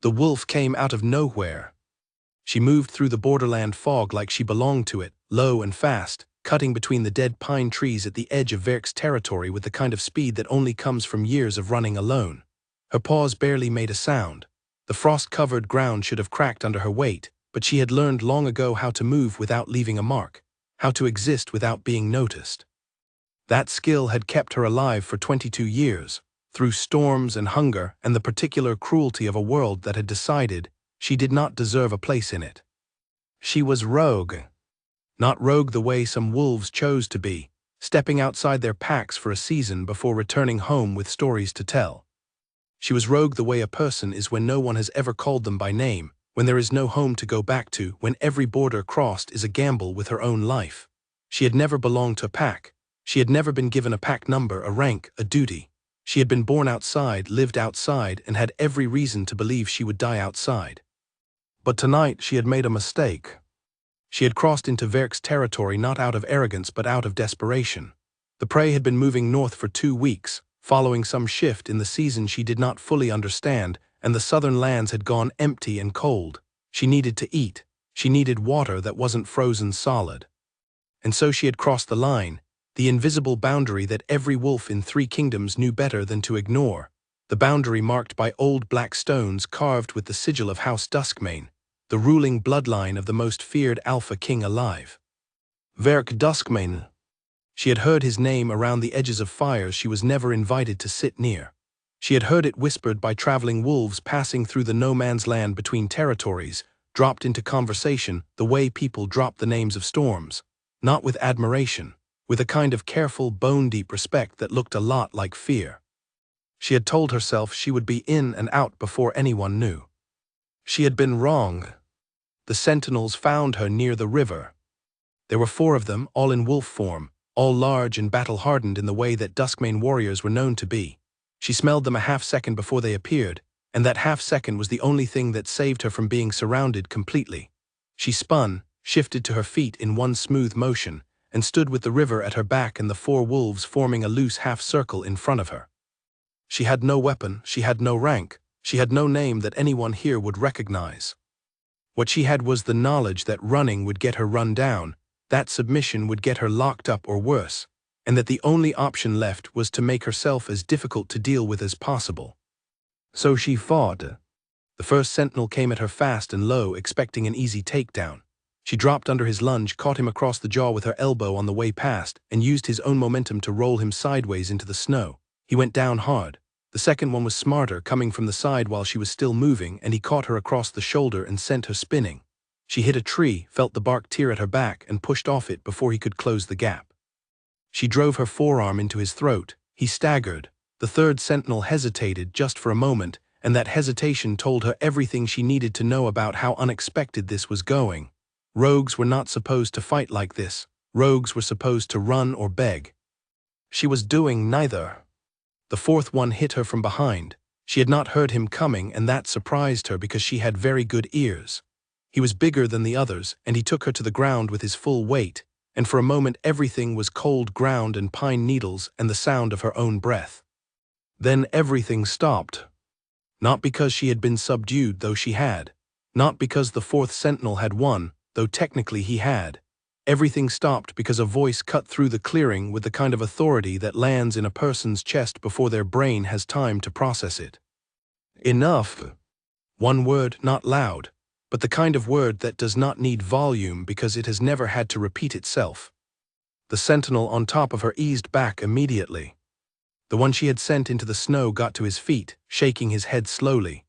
The wolf came out of nowhere. She moved through the borderland fog like she belonged to it, low and fast, cutting between the dead pine trees at the edge of Verk's territory with the kind of speed that only comes from years of running alone. Her paws barely made a sound. The frost-covered ground should have cracked under her weight, but she had learned long ago how to move without leaving a mark, how to exist without being noticed. That skill had kept her alive for 22 years, through storms and hunger and the particular cruelty of a world that had decided she did not deserve a place in it. She was rogue. Not rogue the way some wolves chose to be, stepping outside their packs for a season before returning home with stories to tell. She was rogue the way a person is when no one has ever called them by name, when there is no home to go back to, when every border crossed is a gamble with her own life. She had never belonged to a pack. She had never been given a pack number, a rank, a duty. She had been born outside, lived outside, and had every reason to believe she would die outside. But tonight she had made a mistake. She had crossed into Verk's territory not out of arrogance but out of desperation. The prey had been moving north for 2 weeks, following some shift in the season she did not fully understand, and the southern lands had gone empty and cold. She needed to eat. She needed water that wasn't frozen solid. And so she had crossed the line, the invisible boundary that every wolf in 3 kingdoms knew better than to ignore, the boundary marked by old black stones carved with the sigil of House Duskmane, the ruling bloodline of the most feared alpha king alive. Verk Duskmane. She had heard his name around the edges of fires she was never invited to sit near. She had heard it whispered by traveling wolves passing through the no-man's land between territories, dropped into conversation the way people drop the names of storms, not with admiration, with a kind of careful, bone-deep respect that looked a lot like fear. She had told herself she would be in and out before anyone knew. She had been wrong. The sentinels found her near the river. There were 4 of them, all in wolf form, all large and battle-hardened in the way that Duskmane warriors were known to be. She smelled them a half-second before they appeared, and that half-second was the only thing that saved her from being surrounded completely. She spun, shifted to her feet in one smooth motion, and stood with the river at her back and the 4 wolves forming a loose half-circle in front of her. She had no weapon, she had no rank, she had no name that anyone here would recognize. What she had was the knowledge that running would get her run down, that submission would get her locked up or worse, and that the only option left was to make herself as difficult to deal with as possible. So she fought. The first sentinel came at her fast and low, expecting an easy takedown. She dropped under his lunge, caught him across the jaw with her elbow on the way past, and used his own momentum to roll him sideways into the snow. He went down hard. The second one was smarter, coming from the side while she was still moving, and he caught her across the shoulder and sent her spinning. She hit a tree, felt the bark tear at her back, and pushed off it before he could close the gap. She drove her forearm into his throat. He staggered. The third sentinel hesitated just for a moment, and that hesitation told her everything she needed to know about how unexpected this was going. Rogues were not supposed to fight like this. Rogues were supposed to run or beg. She was doing neither. The 4th one hit her from behind. She had not heard him coming, and that surprised her because she had very good ears. He was bigger than the others, and he took her to the ground with his full weight, and for a moment everything was cold ground and pine needles and the sound of her own breath. Then everything stopped. Not because she had been subdued, though she had. Not because the 4th sentinel had won, though technically he had. Everything stopped because a voice cut through the clearing with the kind of authority that lands in a person's chest before their brain has time to process it. Enough. One word, not loud, but the kind of word that does not need volume because it has never had to repeat itself. The sentinel on top of her eased back immediately. The one she had sent into the snow got to his feet, shaking his head slowly.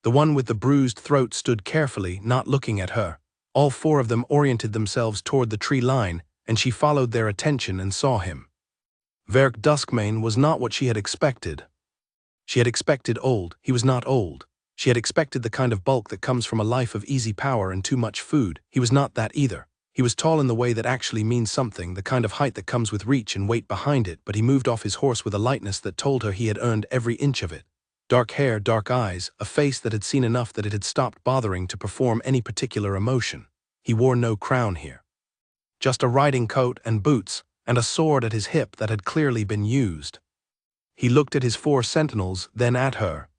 The one with the bruised throat stood carefully, not looking at her. All 4 of them oriented themselves toward the tree line, and she followed their attention and saw him. Verk Duskmane was not what she had expected. She had expected old. He was not old. She had expected the kind of bulk that comes from a life of easy power and too much food. He was not that either. He was tall in the way that actually means something, the kind of height that comes with reach and weight behind it, but he moved off his horse with a lightness that told her he had earned every inch of it. Dark hair, dark eyes, a face that had seen enough that it had stopped bothering to perform any particular emotion. He wore no crown here. Just a riding coat and boots, and a sword at his hip that had clearly been used. He looked at his 4 sentinels, then at her.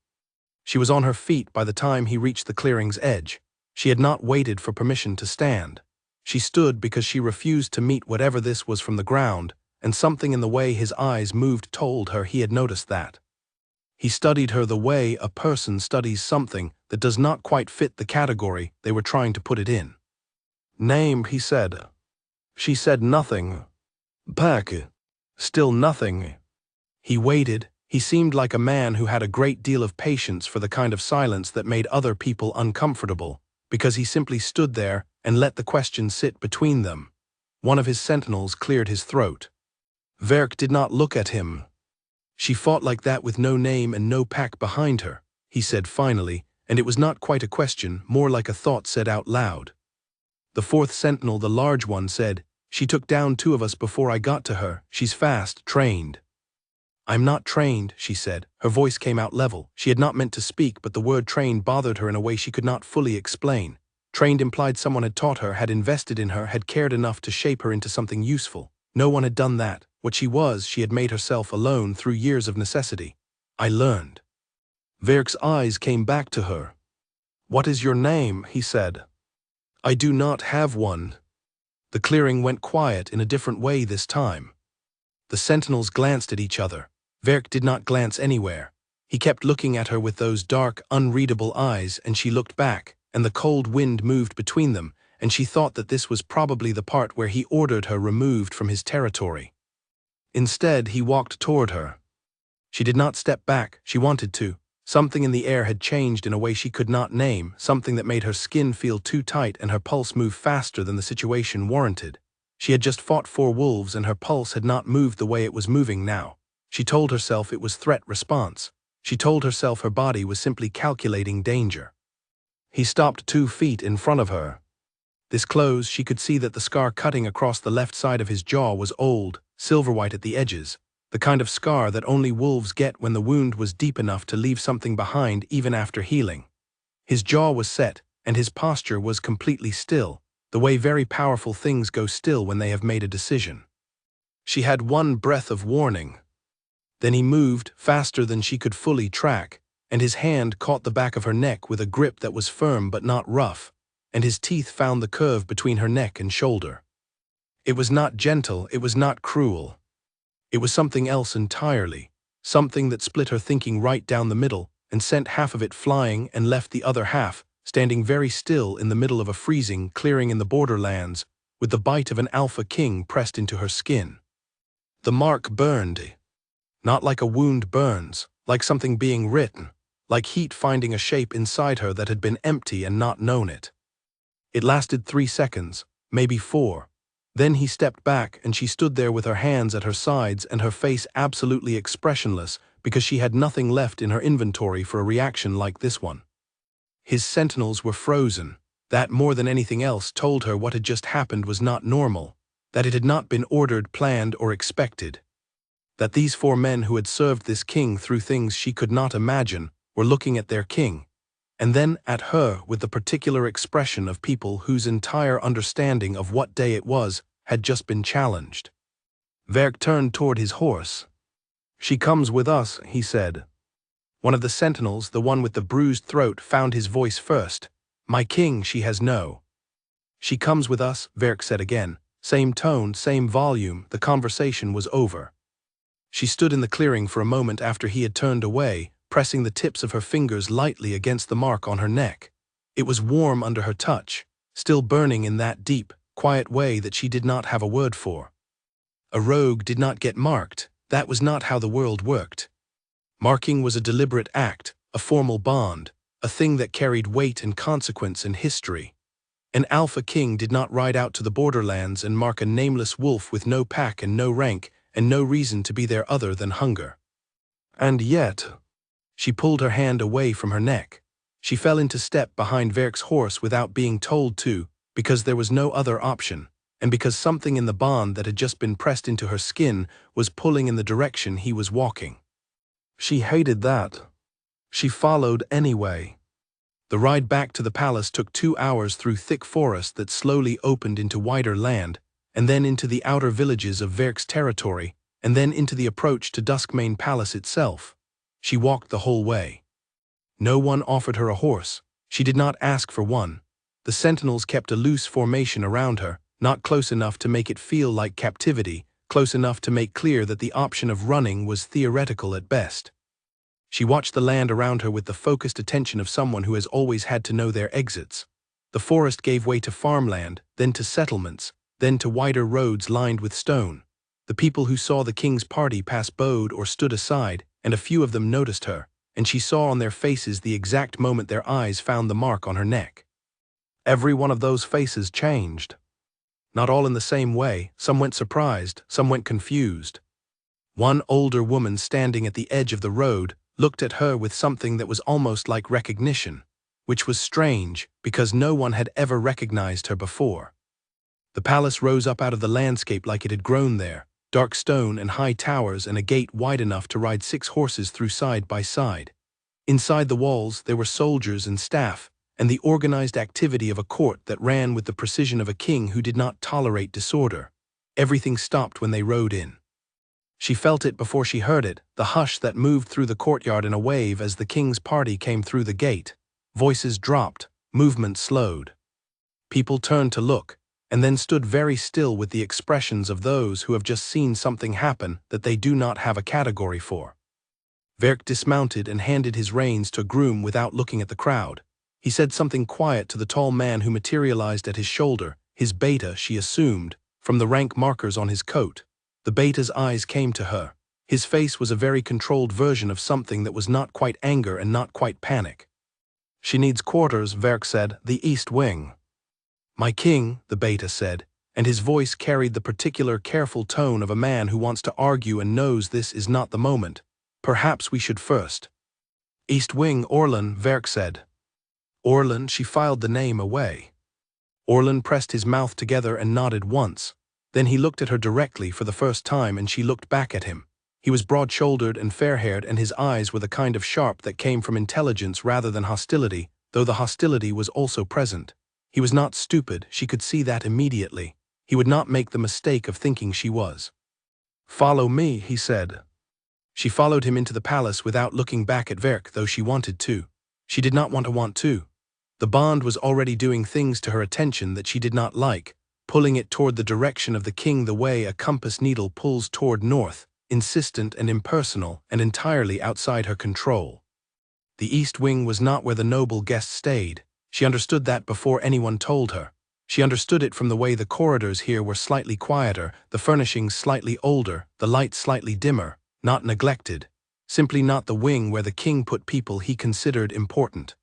She was on her feet by the time he reached the clearing's edge. She had not waited for permission to stand. She stood because she refused to meet whatever this was from the ground, and something in the way his eyes moved told her he had noticed that. He studied her the way a person studies something that does not quite fit the category they were trying to put it in. "Name," he said. She said nothing. "Back." Still nothing. He waited. He seemed like a man who had a great deal of patience for the kind of silence that made other people uncomfortable, because he simply stood there and let the question sit between them. One of his sentinels cleared his throat. Verk did not look at him. "She fought like that with no name and no pack behind her," he said finally, and it was not quite a question, more like a thought said out loud. The fourth sentinel, the large one, said, "She took down 2 of us before I got to her. She's fast, trained." "I'm not trained," she said. Her voice came out level. She had not meant to speak, but the word trained bothered her in a way she could not fully explain. Trained implied someone had taught her, had invested in her, had cared enough to shape her into something useful. No one had done that. What she was, she had made herself alone through years of necessity. "I learned." Verk's eyes came back to her. "What is your name?" he said. "I do not have one." The clearing went quiet in a different way this time. The sentinels glanced at each other. Verk did not glance anywhere. He kept looking at her with those dark, unreadable eyes, and she looked back, and the cold wind moved between them, and she thought that this was probably the part where he ordered her removed from his territory. Instead, he walked toward her. She did not step back. She wanted to. Something in the air had changed in a way she could not name, something that made her skin feel too tight and her pulse move faster than the situation warranted. She had just fought 4 wolves and her pulse had not moved the way it was moving now. She told herself it was threat response. She told herself her body was simply calculating danger. He stopped 2 feet in front of her. This close, she could see that the scar cutting across the left side of his jaw was old, silver-white at the edges, the kind of scar that only wolves get when the wound was deep enough to leave something behind even after healing. His jaw was set, and his posture was completely still, the way very powerful things go still when they have made a decision. She had one breath of warning. Then he moved, faster than she could fully track, and his hand caught the back of her neck with a grip that was firm but not rough, and his teeth found the curve between her neck and shoulder. It was not gentle, it was not cruel. It was something else entirely, something that split her thinking right down the middle and sent half of it flying and left the other half standing very still in the middle of a freezing clearing in the borderlands with the bite of an alpha king pressed into her skin. The mark burned. Not like a wound burns, like something being written, like heat finding a shape inside her that had been empty and not known it. It lasted 3 seconds, maybe 4. Then he stepped back and she stood there with her hands at her sides and her face absolutely expressionless because she had nothing left in her inventory for a reaction like this one. His sentinels were frozen. That more than anything else told her what had just happened was not normal, that it had not been ordered, planned, or expected. That these 4 men who had served this king through things she could not imagine were looking at their king, and then at her with the particular expression of people whose entire understanding of what day it was had just been challenged. Verk turned toward his horse. "She comes with us," he said. One of the sentinels, the one with the bruised throat, found his voice first. "My king, she has no." "She comes with us," Verk said again. Same tone, same volume, the conversation was over. She stood in the clearing for a moment after he had turned away, pressing the tips of her fingers lightly against the mark on her neck. It was warm under her touch, still burning in that deep, quiet way that she did not have a word for. A rogue did not get marked. That was not how the world worked. Marking was a deliberate act, a formal bond, a thing that carried weight and consequence in history. An alpha king did not ride out to the borderlands and mark a nameless wolf with no pack and no rank and no reason to be there other than hunger. And yet, she pulled her hand away from her neck. She fell into step behind Verk's horse without being told to, because there was no other option, and because something in the bond that had just been pressed into her skin was pulling in the direction he was walking. She hated that. She followed anyway. The ride back to the palace took 2 hours through thick forest that slowly opened into wider land, and then into the outer villages of Verk's territory, and then into the approach to Duskmane Palace itself. She walked the whole way. No one offered her a horse. She did not ask for one. The sentinels kept a loose formation around her, not close enough to make it feel like captivity, close enough to make clear that the option of running was theoretical at best. She watched the land around her with the focused attention of someone who has always had to know their exits. The forest gave way to farmland, then to settlements, then to wider roads lined with stone. The people who saw the king's party pass bowed or stood aside, and a few of them noticed her, and she saw on their faces the exact moment their eyes found the mark on her neck. Every one of those faces changed. Not all in the same way. Some went surprised, some went confused. One older woman standing at the edge of the road looked at her with something that was almost like recognition, which was strange because no one had ever recognized her before. The palace rose up out of the landscape like it had grown there, dark stone and high towers and a gate wide enough to ride 6 horses through side by side. Inside the walls there were soldiers and staff, and the organized activity of a court that ran with the precision of a king who did not tolerate disorder. Everything stopped when they rode in. She felt it before she heard it, the hush that moved through the courtyard in a wave as the king's party came through the gate. Voices dropped, movement slowed. People turned to look, and then stood very still with the expressions of those who have just seen something happen that they do not have a category for. Verk dismounted and handed his reins to a groom without looking at the crowd. He said something quiet to the tall man who materialized at his shoulder, his beta, she assumed, from the rank markers on his coat. The beta's eyes came to her. His face was a very controlled version of something that was not quite anger and not quite panic. She needs quarters, Verk said, the east wing. My king, the beta said, and his voice carried the particular careful tone of a man who wants to argue and knows this is not the moment. Perhaps we should first. East wing, Orlan, Verk said. Orlan, she filed the name away. Orlan pressed his mouth together and nodded once. Then he looked at her directly for the first time and she looked back at him. He was broad-shouldered and fair-haired and his eyes were the kind of sharp that came from intelligence rather than hostility, though the hostility was also present. He was not stupid, she could see that immediately. He would not make the mistake of thinking she was. Follow me, he said. She followed him into the palace without looking back at Verk, though she wanted to. She did not want to. The bond was already doing things to her attention that she did not like, pulling it toward the direction of the king the way a compass needle pulls toward north, insistent and impersonal and entirely outside her control. The east wing was not where the noble guest stayed. She understood that before anyone told her. She understood it from the way the corridors here were slightly quieter, the furnishings slightly older, the lights slightly dimmer, not neglected, simply not the wing where the king put people he considered important.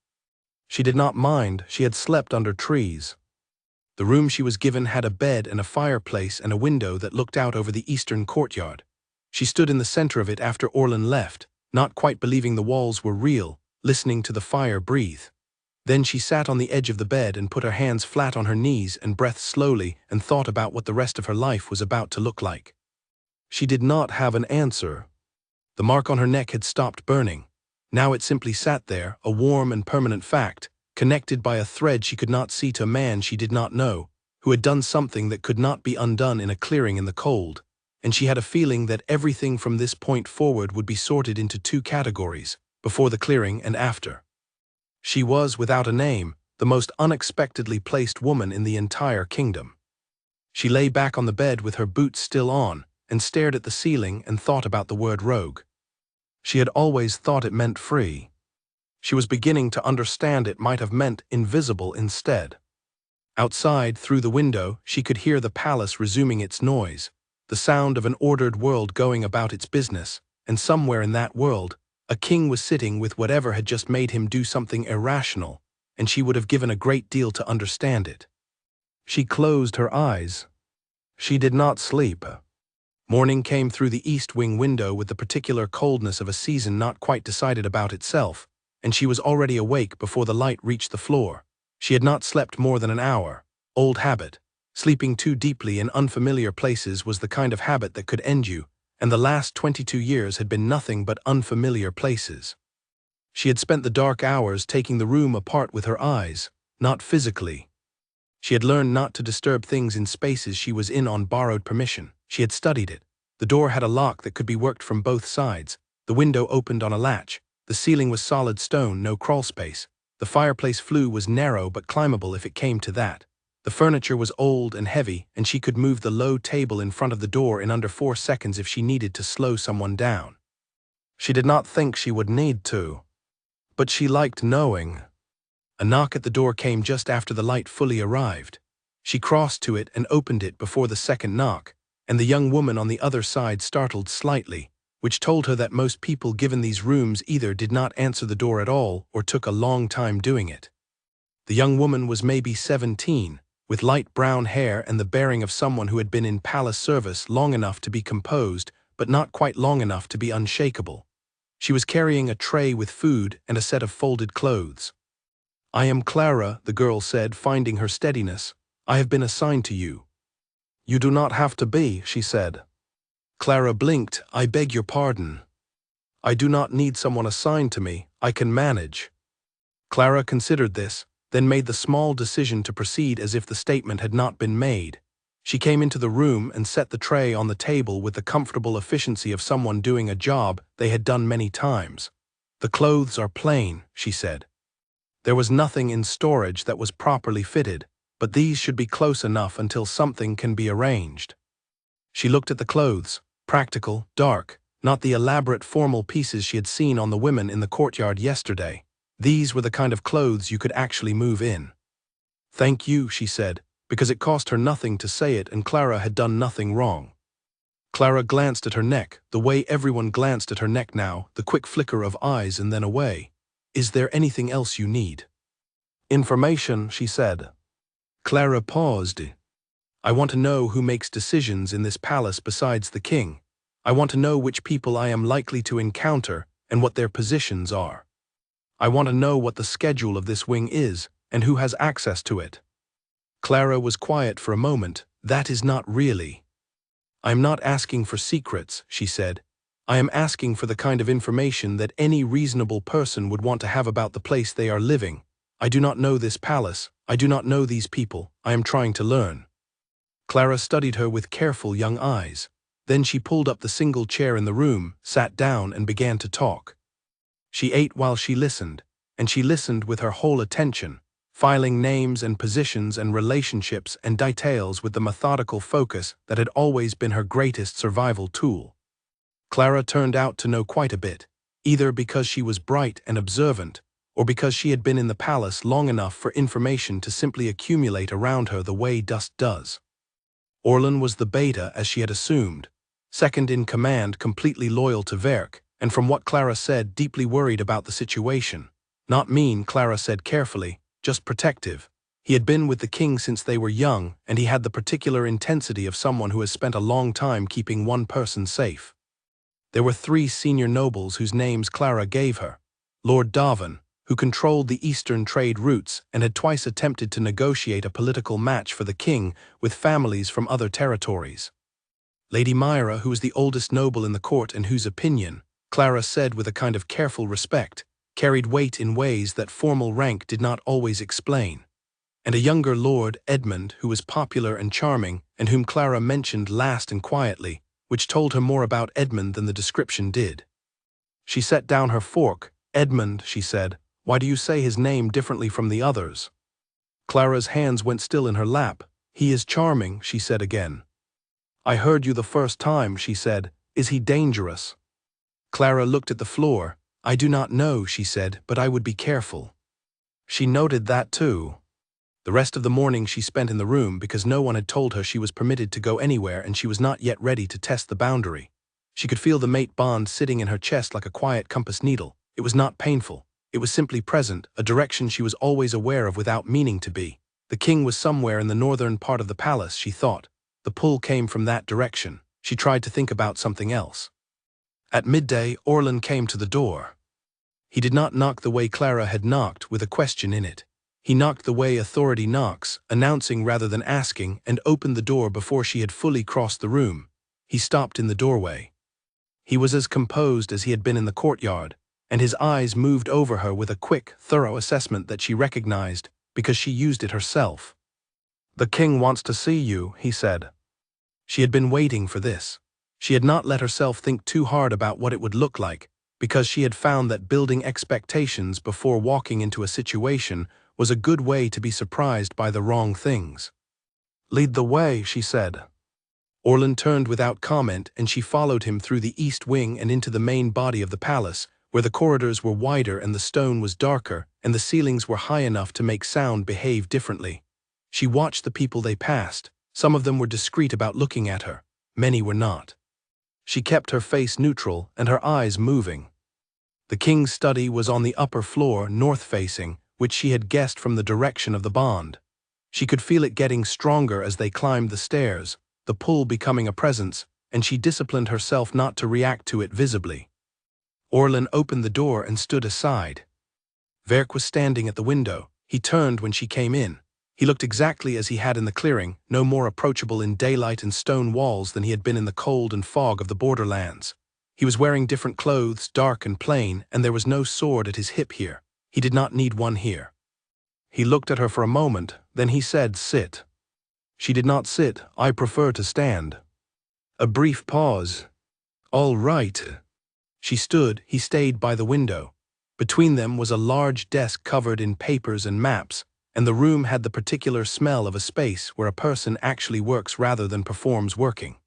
She did not mind, she had slept under trees. The room she was given had a bed and a fireplace and a window that looked out over the eastern courtyard. She stood in the center of it after Orlan left, not quite believing the walls were real, listening to the fire breathe. Then she sat on the edge of the bed and put her hands flat on her knees and breathed slowly and thought about what the rest of her life was about to look like. She did not have an answer. The mark on her neck had stopped burning. Now it simply sat there, a warm and permanent fact, connected by a thread she could not see to a man she did not know, who had done something that could not be undone in a clearing in the cold, and she had a feeling that everything from this point forward would be sorted into 2 categories, before the clearing and after. She was, without a name, the most unexpectedly placed woman in the entire kingdom. She lay back on the bed with her boots still on, and stared at the ceiling and thought about the word rogue. She had always thought it meant free. She was beginning to understand it might have meant invisible instead. Outside, through the window, she could hear the palace resuming its noise, the sound of an ordered world going about its business, and somewhere in that world, a king was sitting with whatever had just made him do something irrational, and she would have given a great deal to understand it. She closed her eyes. She did not sleep. Morning came through the east wing window with the particular coldness of a season not quite decided about itself, and she was already awake before the light reached the floor. She had not slept more than an hour. Old habit. Sleeping too deeply in unfamiliar places was the kind of habit that could end you, and the last 22 years had been nothing but unfamiliar places. She had spent the dark hours taking the room apart with her eyes, not physically. She had learned not to disturb things in spaces she was in on borrowed permission. She had studied it. The door had a lock that could be worked from both sides. The window opened on a latch. The ceiling was solid stone, no crawl space. The fireplace flue was narrow but climbable if it came to that. The furniture was old and heavy, and she could move the low table in front of the door in under 4 seconds if she needed to slow someone down. She did not think she would need to, but she liked knowing. A knock at the door came just after the light fully arrived. She crossed to it and opened it before the second knock, and the young woman on the other side startled slightly, which told her that most people given these rooms either did not answer the door at all or took a long time doing it. The young woman was maybe 17, with light brown hair and the bearing of someone who had been in palace service long enough to be composed, but not quite long enough to be unshakable. She was carrying a tray with food and a set of folded clothes. "I am Clara," the girl said, finding her steadiness. "I have been assigned to you." "You do not have to be," she said. Clara blinked. "I beg your pardon. I do not need someone assigned to me. I can manage." Clara considered this, then made the small decision to proceed as if the statement had not been made. She came into the room and set the tray on the table with the comfortable efficiency of someone doing a job they had done many times. "The clothes are plain," she said. There was nothing in storage that was properly fitted, but these should be close enough until something can be arranged. She looked at the clothes, practical, dark, not the elaborate formal pieces she had seen on the women in the courtyard yesterday. These were the kind of clothes you could actually move in. "Thank you," she said, because it cost her nothing to say it and Clara had done nothing wrong. Clara glanced at her neck, the way everyone glanced at her neck now, the quick flicker of eyes and then away. "Is there anything else you need?" "Information," she said. Clara paused. "I want to know who makes decisions in this palace besides the king. I want to know which people I am likely to encounter and what their positions are. I want to know what the schedule of this wing is and who has access to it." Clara was quiet for a moment. "That is not really. I am not asking for secrets," she said. "I am asking for the kind of information that any reasonable person would want to have about the place they are living. I do not know this palace. I do not know these people. I am trying to learn." Clara studied her with careful young eyes. Then she pulled up the single chair in the room, sat down and began to talk. She ate while she listened, and she listened with her whole attention, filing names and positions and relationships and details with the methodical focus that had always been her greatest survival tool. Clara turned out to know quite a bit, either because she was bright and observant, or because she had been in the palace long enough for information to simply accumulate around her the way dust does. Orlan was the beta, as she had assumed, second in command, completely loyal to Verk, and from what Clara said, deeply worried about the situation. Not mean, Clara said carefully, just protective. He had been with the king since they were young, and he had the particular intensity of someone who has spent a long time keeping one person safe. There were 3 senior nobles whose names Clara gave her. Lord Darwin, who controlled the eastern trade routes and had twice attempted to negotiate a political match for the king with families from other territories. Lady Myra, who was the oldest noble in the court and whose opinion, Clara said with a kind of careful respect, carried weight in ways that formal rank did not always explain. And a younger Lord, Edmund, who was popular and charming, and whom Clara mentioned last and quietly, which told her more about Edmund than the description did. She set down her fork. "Edmund," she said, "why do you say his name differently from the others?" Clara's hands went still in her lap. "He is charming," she said again. "I heard you the first time," she said. "Is he dangerous?" Clara looked at the floor. "I do not know," she said, "but I would be careful." She noted that too. The rest of the morning she spent in the room because no one had told her she was permitted to go anywhere and she was not yet ready to test the boundary. She could feel the mate bond sitting in her chest like a quiet compass needle. It was not painful. It was simply present, a direction she was always aware of without meaning to be. The king was somewhere in the northern part of the palace, she thought. The pull came from that direction. She tried to think about something else. At midday, Orlan came to the door. He did not knock the way Clara had knocked, with a question in it. He knocked the way authority knocks, announcing rather than asking, and opened the door before she had fully crossed the room. He stopped in the doorway. He was as composed as he had been in the courtyard, and his eyes moved over her with a quick, thorough assessment that she recognized because she used it herself. "The king wants to see you," he said. She had been waiting for this. She had not let herself think too hard about what it would look like, because she had found that building expectations before walking into a situation was a good way to be surprised by the wrong things. "Lead the way," she said. Orlan turned without comment, and she followed him through the east wing and into the main body of the palace, where the corridors were wider and the stone was darker, and the ceilings were high enough to make sound behave differently. She watched the people they passed. Some of them were discreet about looking at her. Many were not. She kept her face neutral and her eyes moving. The king's study was on the upper floor, north-facing, which she had guessed from the direction of the bond. She could feel it getting stronger as they climbed the stairs, the pull becoming a presence, and she disciplined herself not to react to it visibly. Orlan opened the door and stood aside. Verk was standing at the window. He turned when she came in. He looked exactly as he had in the clearing, no more approachable in daylight and stone walls than he had been in the cold and fog of the borderlands. He was wearing different clothes, dark and plain, and there was no sword at his hip here. He did not need one here. He looked at her for a moment, then he said, "Sit." She did not sit. "I prefer to stand." A brief pause. "All right." She stood. He stayed by the window. Between them was a large desk covered in papers and maps, and the room had the particular smell of a space where a person actually works rather than performs working.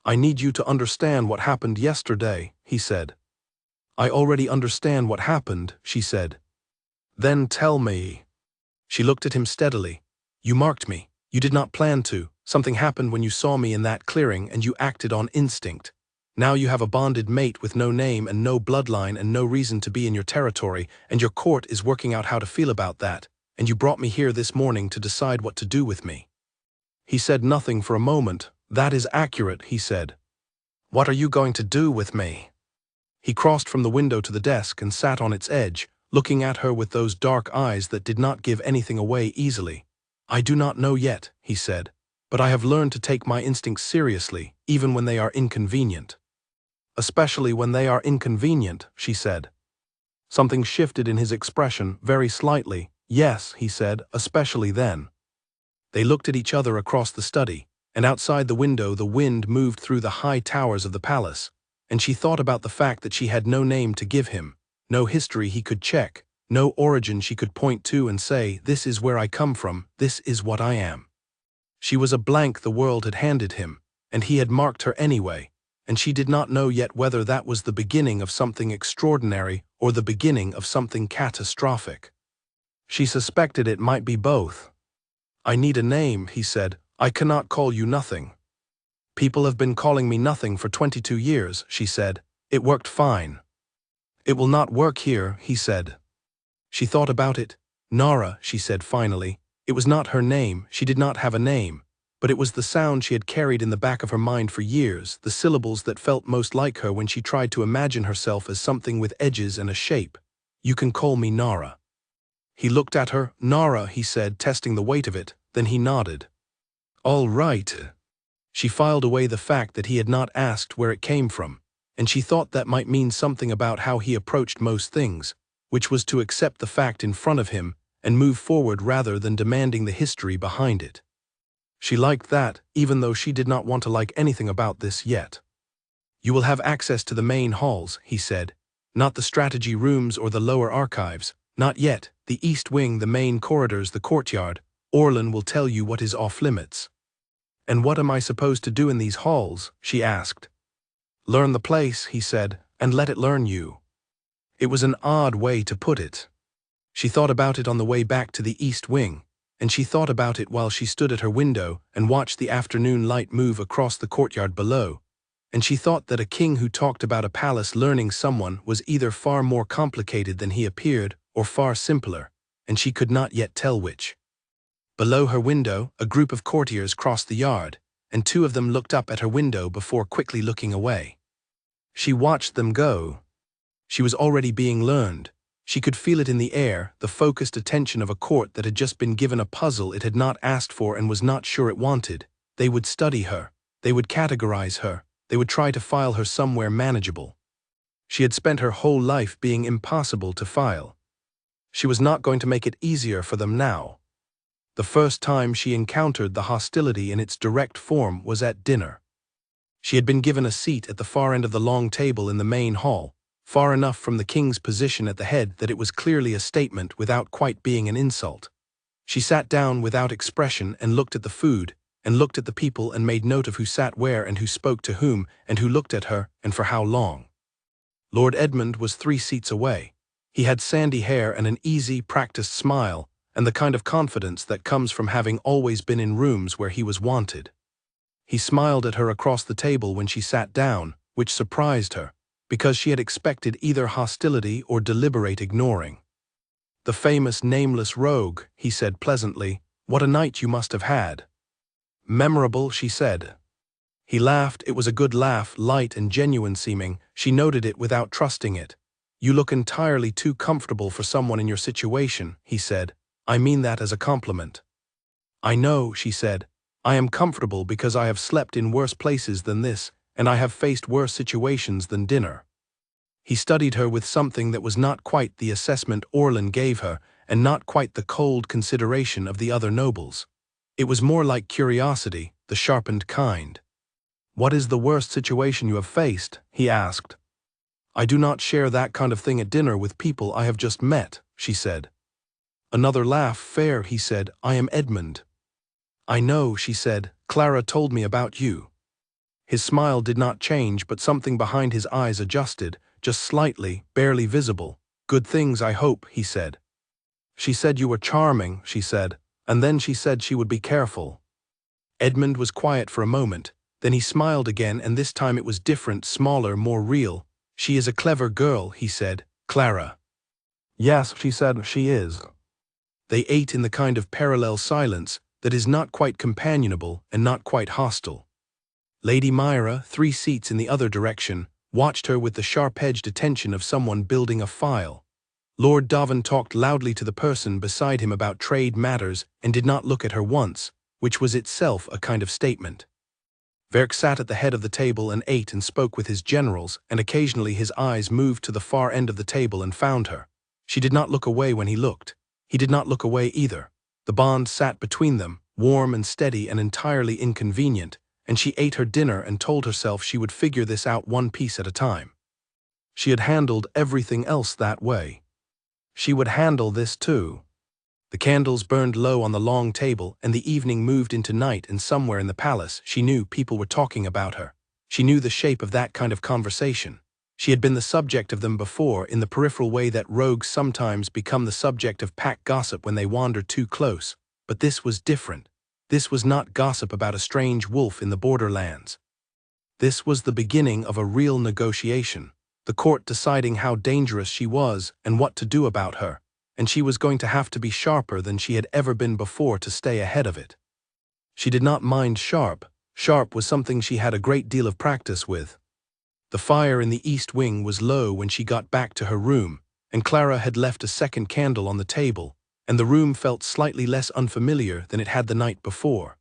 "I need you to understand what happened yesterday," he said. "I already understand what happened," she said. "Then tell me." She looked at him steadily. "You marked me. You did not plan to. Something happened when you saw me in that clearing and you acted on instinct. Now you have a bonded mate with no name and no bloodline and no reason to be in your territory, and your court is working out how to feel about that, and you brought me here this morning to decide what to do with me." He said nothing for a moment. "That is accurate," he said. "What are you going to do with me?" He crossed from the window to the desk and sat on its edge, looking at her with those dark eyes that did not give anything away easily. "I do not know yet," he said, "but I have learned to take my instincts seriously, even when they are inconvenient." "Especially when they are inconvenient," she said. Something shifted in his expression, very slightly. "Yes," he said, "especially then." They looked at each other across the study, and outside the window the wind moved through the high towers of the palace, and she thought about the fact that she had no name to give him, no history he could check, no origin she could point to and say, "This is where I come from, this is what I am." She was a blank the world had handed him, and he had marked her anyway, and she did not know yet whether that was the beginning of something extraordinary or the beginning of something catastrophic. She suspected it might be both. "I need a name," he said. "I cannot call you nothing." "People have been calling me nothing for 22 years, she said. "It worked fine." "It will not work here," he said. She thought about it. "Nara," she said finally. It was not her name, she did not have a name, but it was the sound she had carried in the back of her mind for years, the syllables that felt most like her when she tried to imagine herself as something with edges and a shape. "You can call me Nara." He looked at her. "Nara," he said, testing the weight of it, then he nodded. "All right." She filed away the fact that he had not asked where it came from, and she thought that might mean something about how he approached most things, which was to accept the fact in front of him and move forward rather than demanding the history behind it. She liked that, even though she did not want to like anything about this yet. "You will have access to the main halls," he said. "Not the strategy rooms or the lower archives. Not yet. The east wing, the main corridors, the courtyard. Orlan will tell you what is off limits." "And what am I supposed to do in these halls?" she asked. "Learn the place," he said, "and let it learn you." It was an odd way to put it. She thought about it on the way back to the east wing, and she thought about it while she stood at her window and watched the afternoon light move across the courtyard below, and she thought that a king who talked about a palace learning someone was either far more complicated than he appeared or far simpler, and she could not yet tell which. Below her window, a group of courtiers crossed the yard, and two of them looked up at her window before quickly looking away. She watched them go. She was already being learned. She could feel it in the air, the focused attention of a court that had just been given a puzzle it had not asked for and was not sure it wanted. They would study her. They would categorize her. They would try to file her somewhere manageable. She had spent her whole life being impossible to file. She was not going to make it easier for them now. The first time she encountered the hostility in its direct form was at dinner. She had been given a seat at the far end of the long table in the main hall, far enough from the king's position at the head that it was clearly a statement without quite being an insult. She sat down without expression and looked at the food, and looked at the people and made note of who sat where and who spoke to whom and who looked at her and for how long. Lord Edmund was 3 seats away. He had sandy hair and an easy, practiced smile, and the kind of confidence that comes from having always been in rooms where he was wanted. He smiled at her across the table when she sat down, which surprised her, because she had expected either hostility or deliberate ignoring. "The famous Nameless rogue," he said pleasantly. "What a night you must have had." "Memorable," she said. He laughed. It was a good laugh, light and genuine seeming. She noted it without trusting it. "You look entirely too comfortable for someone in your situation," he said. "I mean that as a compliment." "I know," she said. "I am comfortable because I have slept in worse places than this, and I have faced worse situations than dinner." He studied her with something that was not quite the assessment Orlin gave her, and not quite the cold consideration of the other nobles. It was more like curiosity, the sharpened kind. "What is the worst situation you have faced?" he asked. "I do not share that kind of thing at dinner with people I have just met," she said. Another laugh. "Fair," he said. "I am Edmund." "I know," she said. "Clara told me about you." His smile did not change, but something behind his eyes adjusted, just slightly, barely visible. "Good things, I hope," he said. "She said you were charming," she said, and then she said she would be careful. Edmund was quiet for a moment, then he smiled again, and this time it was different, smaller, more real. "She is a clever girl," he said. "Clara." "Yes," she said, "she is." They ate in the kind of parallel silence that is not quite companionable and not quite hostile. Lady Myra, 3 seats in the other direction, watched her with the sharp-edged attention of someone building a file. Lord Davin talked loudly to the person beside him about trade matters and did not look at her once, which was itself a kind of statement. Verk sat at the head of the table and ate and spoke with his generals, and occasionally his eyes moved to the far end of the table and found her. She did not look away when he looked. He did not look away either. The bond sat between them, warm and steady and entirely inconvenient, and she ate her dinner and told herself she would figure this out one piece at a time. She had handled everything else that way. She would handle this too. The candles burned low on the long table, and the evening moved into night, and somewhere in the palace she knew people were talking about her. She knew the shape of that kind of conversation. She had been the subject of them before, in the peripheral way that rogues sometimes become the subject of pack gossip when they wander too close. But this was different. This was not gossip about a strange wolf in the borderlands. This was the beginning of a real negotiation, the court deciding how dangerous she was and what to do about her, and she was going to have to be sharper than she had ever been before to stay ahead of it. She did not mind sharp. Sharp was something she had a great deal of practice with. The fire in the east wing was low when she got back to her room, and Clara had left a second candle on the table, and the room felt slightly less unfamiliar than it had the night before.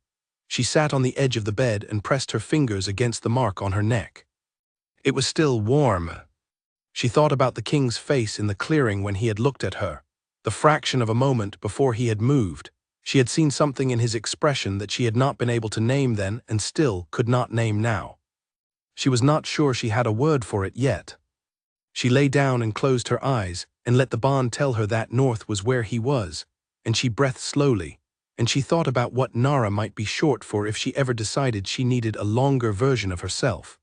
She sat on the edge of the bed and pressed her fingers against the mark on her neck. It was still warm. She thought about the king's face in the clearing when he had looked at her. The fraction of a moment before he had moved, she had seen something in his expression that she had not been able to name then and still could not name now. She was not sure she had a word for it yet. She lay down and closed her eyes and let the bond tell her that north was where he was, and she breathed slowly, and she thought about what Nara might be short for if she ever decided she needed a longer version of herself.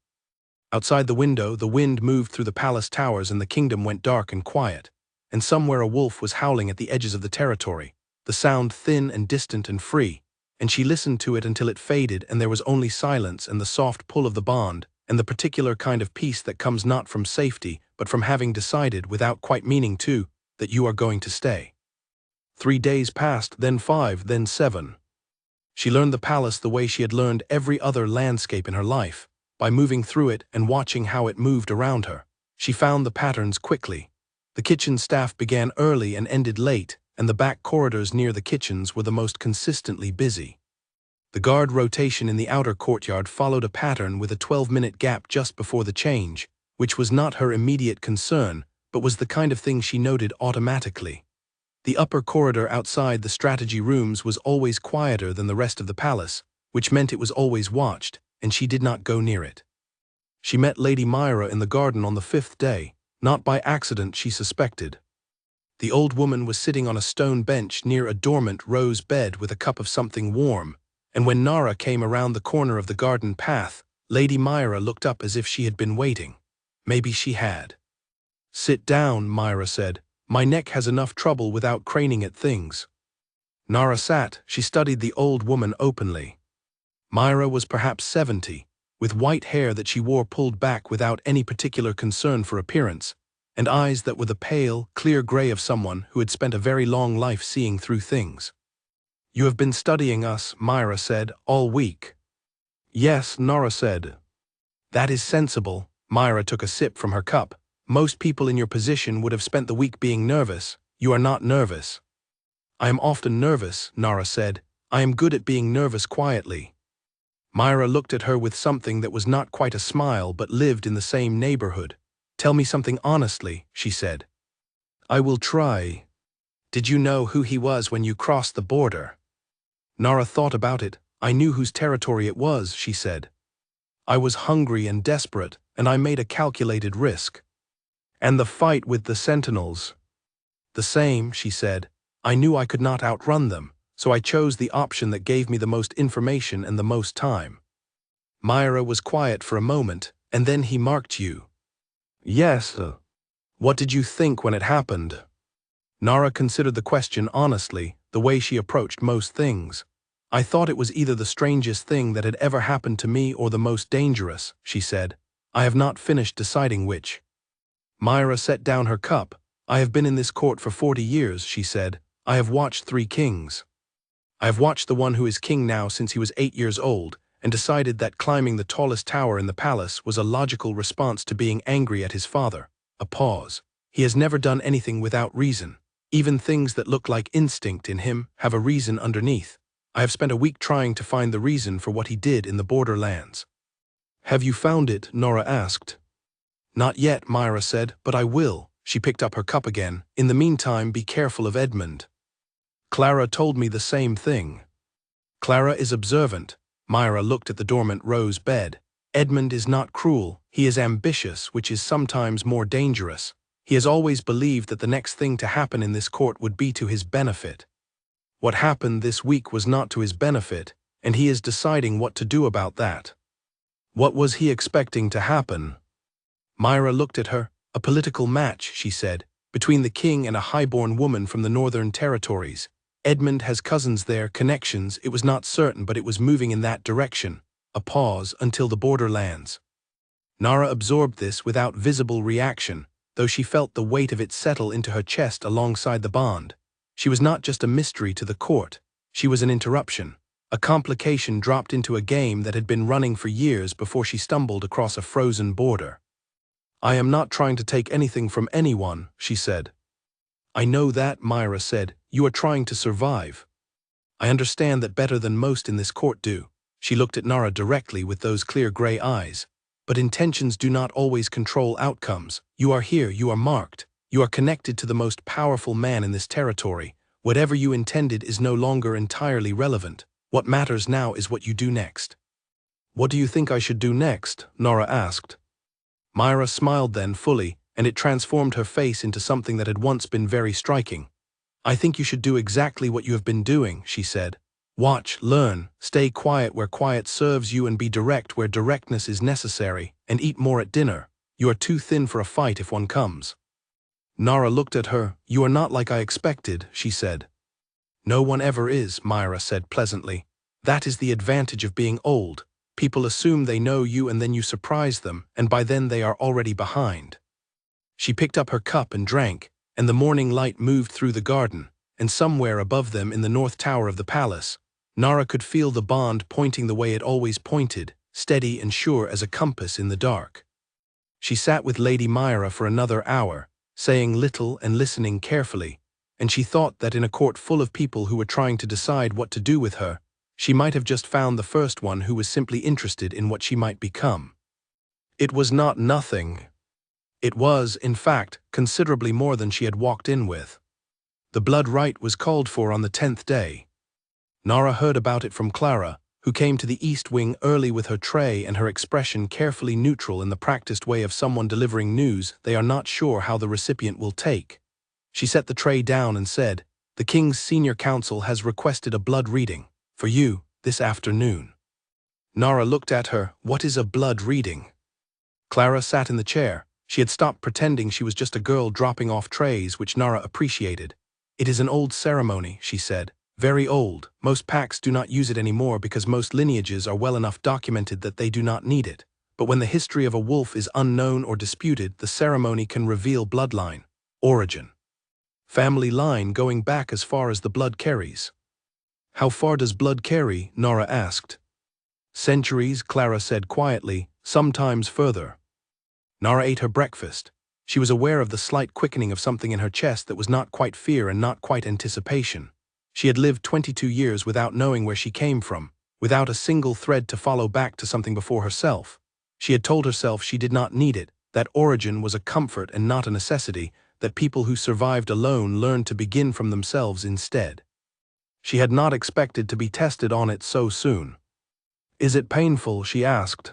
Outside the window, the wind moved through the palace towers and the kingdom went dark and quiet, and somewhere a wolf was howling at the edges of the territory, the sound thin and distant and free, and she listened to it until it faded and there was only silence and the soft pull of the bond, and the particular kind of peace that comes not from safety, but from having decided, without quite meaning to, that you are going to stay. 3 days passed, then 5, then 7. She learned the palace the way she had learned every other landscape in her life, by moving through it and watching how it moved around her. She found the patterns quickly. The kitchen staff began early and ended late, and the back corridors near the kitchens were the most consistently busy. The guard rotation in the outer courtyard followed a pattern with a 12-minute gap just before the change, which was not her immediate concern, but was the kind of thing she noted automatically. The upper corridor outside the strategy rooms was always quieter than the rest of the palace, which meant it was always watched, and she did not go near it. She met Lady Myra in the garden on the 5th day, Not by accident, she suspected. The old woman was sitting on a stone bench near a dormant rose bed with a cup of something warm, and when Nara came around the corner of the garden path, Lady Myra looked up as if she had been waiting. Maybe she had. "Sit down," Myra said. "My neck has enough trouble without craning at things." Nara sat. She studied the old woman openly. Myra was perhaps 70, with white hair that she wore pulled back without any particular concern for appearance, and eyes that were the pale, clear gray of someone who had spent a very long life seeing through things. "You have been studying us," Myra said, "all week." "Yes," Nara said. "That is sensible." Myra took a sip from her cup. "Most people in your position would have spent the week being nervous. You are not nervous." "I am often nervous," Nara said. "I am good at being nervous quietly." Myra looked at her with something that was not quite a smile but lived in the same neighborhood. "Tell me something honestly," she said. "I will try. Did you know who he was when you crossed the border?" Nara thought about it. "I knew whose territory it was," she said. "I was hungry and desperate, and I made a calculated risk." "And the fight with the sentinels?" "The same," she said. "I knew I could not outrun them, so I chose the option that gave me the most information and the most time." Myra was quiet for a moment, and then "He marked you." "Yes. What did you think when it happened?" Nara considered the question honestly, the way she approached most things. "I thought it was either the strangest thing that had ever happened to me or the most dangerous," she said. "I have not finished deciding which." Myra set down her cup. "I have been in this court for 40 years, she said. "I have watched 3 kings. I have watched the one who is king now since he was 8 years old, and decided that climbing the tallest tower in the palace was a logical response to being angry at his father." A pause. "He has never done anything without reason. Even things that look like instinct in him have a reason underneath. I have spent a week trying to find the reason for what he did in the borderlands." "Have you found it?" Nora asked. "Not yet," Myra said, "but I will." She picked up her cup again. "In the meantime, be careful of Edmund. Clara told me the same thing." "Clara is observant." Myra looked at the dormant rose bed. "Edmund is not cruel. He is ambitious, which is sometimes more dangerous. He has always believed that the next thing to happen in this court would be to his benefit. What happened this week was not to his benefit, and he is deciding what to do about that." "What was he expecting to happen?" Myra looked at her. "A political match," she said, "between the king and a highborn woman from the Northern Territories. Edmund has cousins there, connections. It was not certain, but it was moving in that direction." A pause. "Until the borderlands." Nara absorbed this without visible reaction, though she felt the weight of it settle into her chest alongside the bond. She was not just a mystery to the court. She was an interruption, a complication dropped into a game that had been running for years before she stumbled across a frozen border. "I am not trying to take anything from anyone," she said. "I know that," Myra said. "You are trying to survive. I understand that better than most in this court do." She looked at Nara directly with those clear gray eyes. "But intentions do not always control outcomes. You are here, you are marked. You are connected to the most powerful man in this territory. Whatever you intended is no longer entirely relevant. What matters now is what you do next." "What do you think I should do next?" Nara asked. Myra smiled then fully, and it transformed her face into something that had once been very striking. "I think you should do exactly what you have been doing," she said. "Watch, learn, stay quiet where quiet serves you, and be direct where directness is necessary, and eat more at dinner. You are too thin for a fight if one comes." Nara looked at her. "You are not like I expected," she said. "No one ever is," Myra said pleasantly. "That is the advantage of being old. People assume they know you and then you surprise them, and by then they are already behind." She picked up her cup and drank, and the morning light moved through the garden, and somewhere above them in the north tower of the palace, Nara could feel the bond pointing the way it always pointed, steady and sure as a compass in the dark. She sat with Lady Myra for another hour, saying little and listening carefully, and she thought that in a court full of people who were trying to decide what to do with her, she might have just found the first one who was simply interested in what she might become. It was not nothing. It was, in fact, considerably more than she had walked in with. The blood rite was called for on the 10th day. Nara heard about it from Clara, who came to the east wing early with her tray and her expression carefully neutral in the practiced way of someone delivering news they are not sure how the recipient will take. She set the tray down and said, "The King's senior counsel has requested a blood reading, for you, this afternoon." Nara looked at her. "What is a blood reading?" Clara sat in the chair. She had stopped pretending she was just a girl dropping off trays, which Nara appreciated. "It is an old ceremony," she said. "Very old. Most packs do not use it anymore because most lineages are well enough documented that they do not need it. But when the history of a wolf is unknown or disputed, the ceremony can reveal bloodline, origin, family line going back as far as the blood carries." "How far does blood carry?" Nora asked. "Centuries," Clara said quietly, "sometimes further." Nara ate her breakfast. She was aware of the slight quickening of something in her chest that was not quite fear and not quite anticipation. She had lived 22 years without knowing where she came from, without a single thread to follow back to something before herself. She had told herself she did not need it, that origin was a comfort and not a necessity, that people who survived alone learned to begin from themselves instead. She had not expected to be tested on it so soon. "Is it painful?" she asked.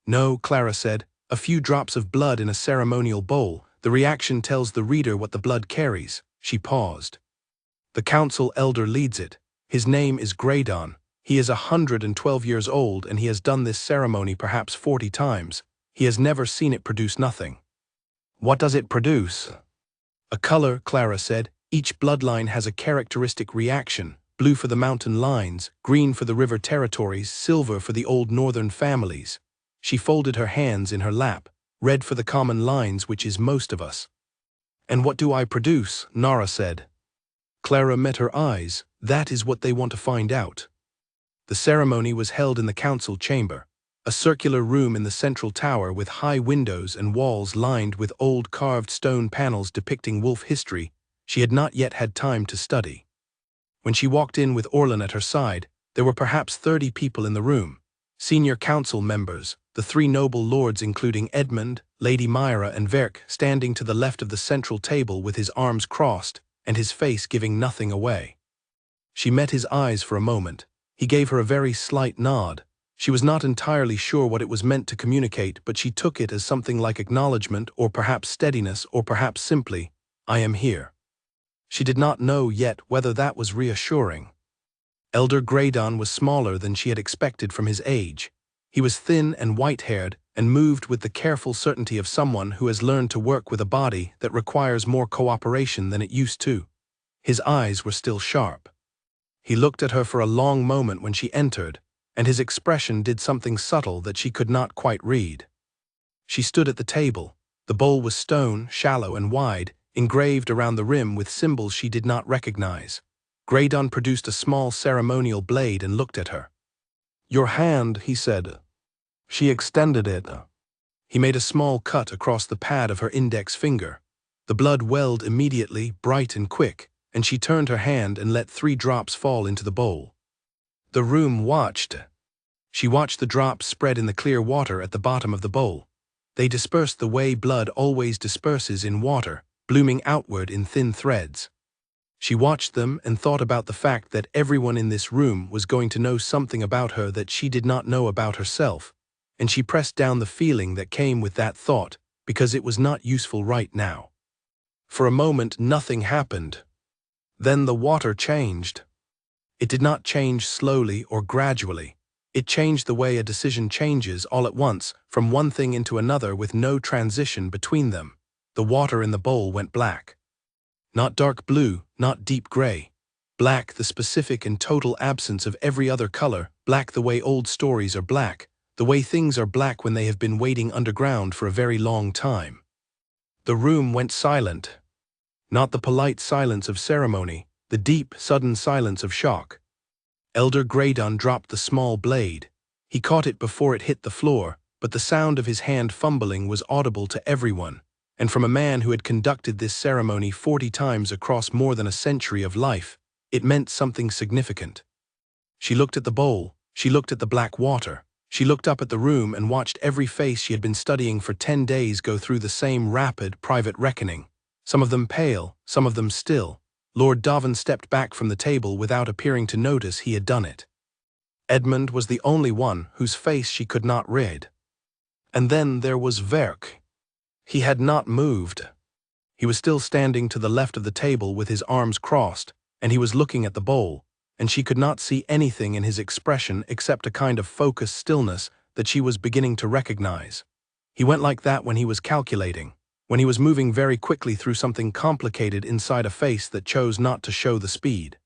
"No," Clara said. "A few drops of blood in a ceremonial bowl. The reaction tells the reader what the blood carries." She paused. "The council elder leads it. His name is Graydon. He is 112 years old and he has done this ceremony perhaps 40 times. He has never seen it produce nothing." "What does it produce?" "A color," Clara said. "Each bloodline has a characteristic reaction. Blue for the mountain lines, green for the river territories, silver for the old northern families." She folded her hands in her lap. "Red for the common lines, which is most of us." "And what do I produce?" Nara said. Clara met her eyes. "That is what they want to find out." The ceremony was held in the council chamber, a circular room in the central tower with high windows and walls lined with old carved stone panels depicting wolf history she had not yet had time to study. When she walked in with Orlan at her side, there were perhaps 30 people in the room. Senior council members, the 3 noble lords including Edmund, Lady Myra and Verk standing to the left of the central table with his arms crossed and his face giving nothing away. She met his eyes for a moment. He gave her a very slight nod. She was not entirely sure what it was meant to communicate, but she took it as something like acknowledgement or perhaps steadiness or perhaps simply, "I am here." She did not know yet whether that was reassuring. Elder Graydon was smaller than she had expected from his age. He was thin and white-haired and moved with the careful certainty of someone who has learned to work with a body that requires more cooperation than it used to. His eyes were still sharp. He looked at her for a long moment when she entered, and his expression did something subtle that she could not quite read. She stood at the table. The bowl was stone, shallow and wide, engraved around the rim with symbols she did not recognize. Graydon produced a small ceremonial blade and looked at her. "Your hand," he said. She extended it. He made a small cut across the pad of her index finger. The blood welled immediately, bright and quick, and she turned her hand and let 3 drops fall into the bowl. The room watched. She watched the drops spread in the clear water at the bottom of the bowl. They dispersed the way blood always disperses in water, blooming outward in thin threads. She watched them and thought about the fact that everyone in this room was going to know something about her that she did not know about herself, and she pressed down the feeling that came with that thought, because it was not useful right now. For a moment nothing happened. Then the water changed. It did not change slowly or gradually. It changed the way a decision changes all at once, from one thing into another with no transition between them. The water in the bowl went black. Not dark blue, not deep gray. Black, the specific and total absence of every other color, black the way old stories are black, the way things are black when they have been waiting underground for a very long time. The room went silent. Not the polite silence of ceremony, the deep, sudden silence of shock. Elder Graydon dropped the small blade. He caught it before it hit the floor, but the sound of his hand fumbling was audible to everyone, and from a man who had conducted this ceremony 40 times across more than a century of life, it meant something significant. She looked at the bowl, she looked at the black water, she looked up at the room and watched every face she had been studying for 10 days go through the same rapid, private reckoning. Some of them pale, some of them still. Lord Davin stepped back from the table without appearing to notice he had done it. Edmund was the only one whose face she could not read. And then there was Verk. He had not moved. He was still standing to the left of the table with his arms crossed, and he was looking at the bowl, and she could not see anything in his expression except a kind of focused stillness that she was beginning to recognize. He went like that when he was calculating, when he was moving very quickly through something complicated inside a face that chose not to show the speed.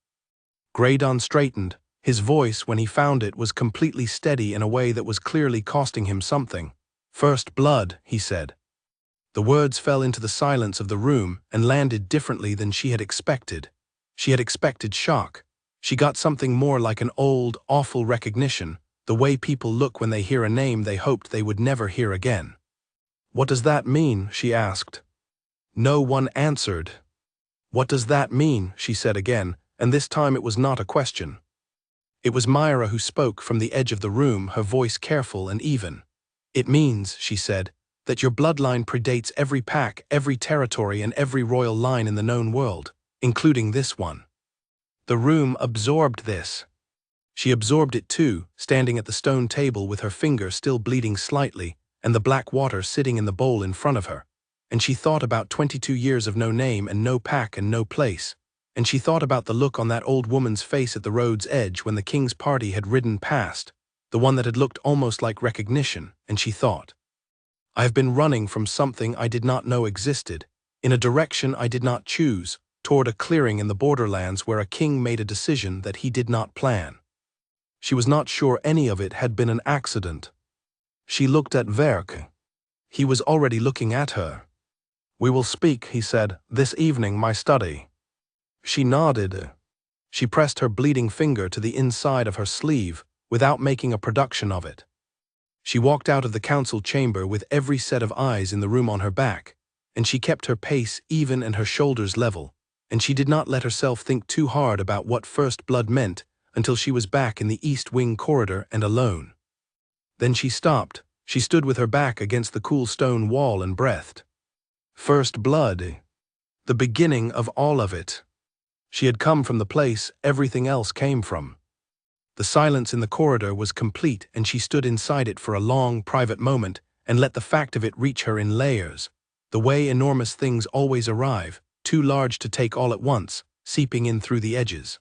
Graydon straightened. His voice, when he found it, was completely steady in a way that was clearly costing him something. "First blood," he said. The words fell into the silence of the room and landed differently than she had expected. She had expected shock. She got something more like an old, awful recognition, the way people look when they hear a name they hoped they would never hear again. "What does that mean?" she asked. No one answered. "What does that mean?" she said again, and this time it was not a question. It was Myra who spoke from the edge of the room, her voice careful and even. "It means," she said, "that your bloodline predates every pack, every territory, and every royal line in the known world, including this one." The room absorbed this. She absorbed it too, standing at the stone table with her finger still bleeding slightly, and the black water sitting in the bowl in front of her. And she thought about 22 years of no name and no pack and no place. And she thought about the look on that old woman's face at the road's edge when the king's party had ridden past, the one that had looked almost like recognition, and she thought, "I have been running from something I did not know existed, in a direction I did not choose, toward a clearing in the borderlands where a king made a decision that he did not plan." She was not sure any of it had been an accident. She looked at Verk. He was already looking at her. "We will speak," he said, "this evening, my study." She nodded. She pressed her bleeding finger to the inside of her sleeve, without making a production of it. She walked out of the council chamber with every set of eyes in the room on her back, and she kept her pace even and her shoulders level, and she did not let herself think too hard about what first blood meant until she was back in the East Wing corridor and alone. Then she stopped. She stood with her back against the cool stone wall and breathed. First blood. The beginning of all of it. She had come from the place everything else came from. The silence in the corridor was complete, and she stood inside it for a long, private moment and let the fact of it reach her in layers, the way enormous things always arrive, too large to take all at once, seeping in through the edges.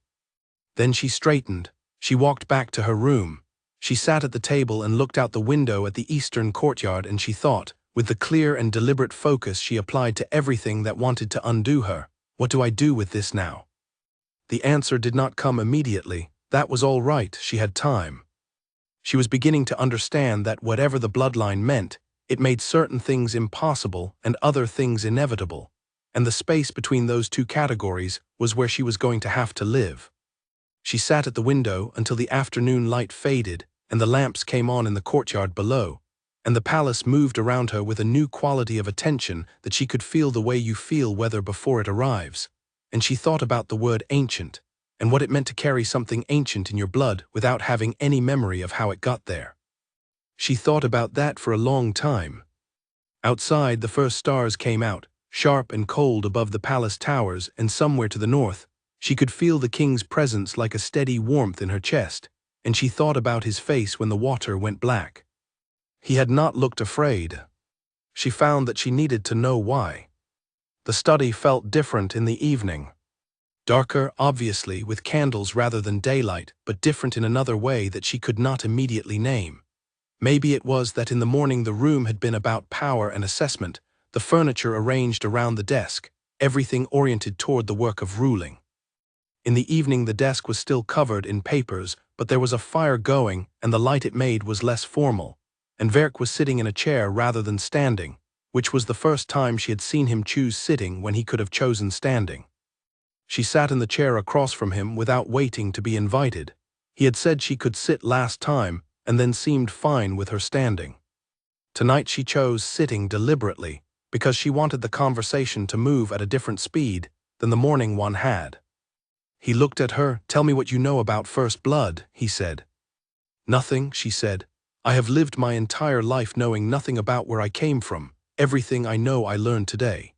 Then she straightened. She walked back to her room. She sat at the table and looked out the window at the eastern courtyard, and she thought, with the clear and deliberate focus she applied to everything that wanted to undo her, "What do I do with this now?" The answer did not come immediately. That was all right, she had time. She was beginning to understand that whatever the bloodline meant, it made certain things impossible and other things inevitable, and the space between those two categories was where she was going to have to live. She sat at the window until the afternoon light faded and the lamps came on in the courtyard below, and the palace moved around her with a new quality of attention that she could feel the way you feel weather before it arrives. And she thought about the word ancient, and what it meant to carry something ancient in your blood without having any memory of how it got there. She thought about that for a long time. Outside, the first stars came out, sharp and cold above the palace towers, and somewhere to the north, she could feel the king's presence like a steady warmth in her chest, and she thought about his face when the water went black. He had not looked afraid. She found that she needed to know why. The study felt different in the evening. Darker, obviously, with candles rather than daylight, but different in another way that she could not immediately name. Maybe it was that in the morning the room had been about power and assessment, the furniture arranged around the desk, everything oriented toward the work of ruling. In the evening the desk was still covered in papers, but there was a fire going, and the light it made was less formal, and Verk was sitting in a chair rather than standing, which was the first time she had seen him choose sitting when he could have chosen standing. She sat in the chair across from him without waiting to be invited. He had said she could sit last time, and then seemed fine with her standing. Tonight she chose sitting deliberately, because she wanted the conversation to move at a different speed than the morning one had. He looked at her. "Tell me what you know about First Blood," he said. "Nothing," she said. "I have lived my entire life knowing nothing about where I came from. Everything I know I learned today."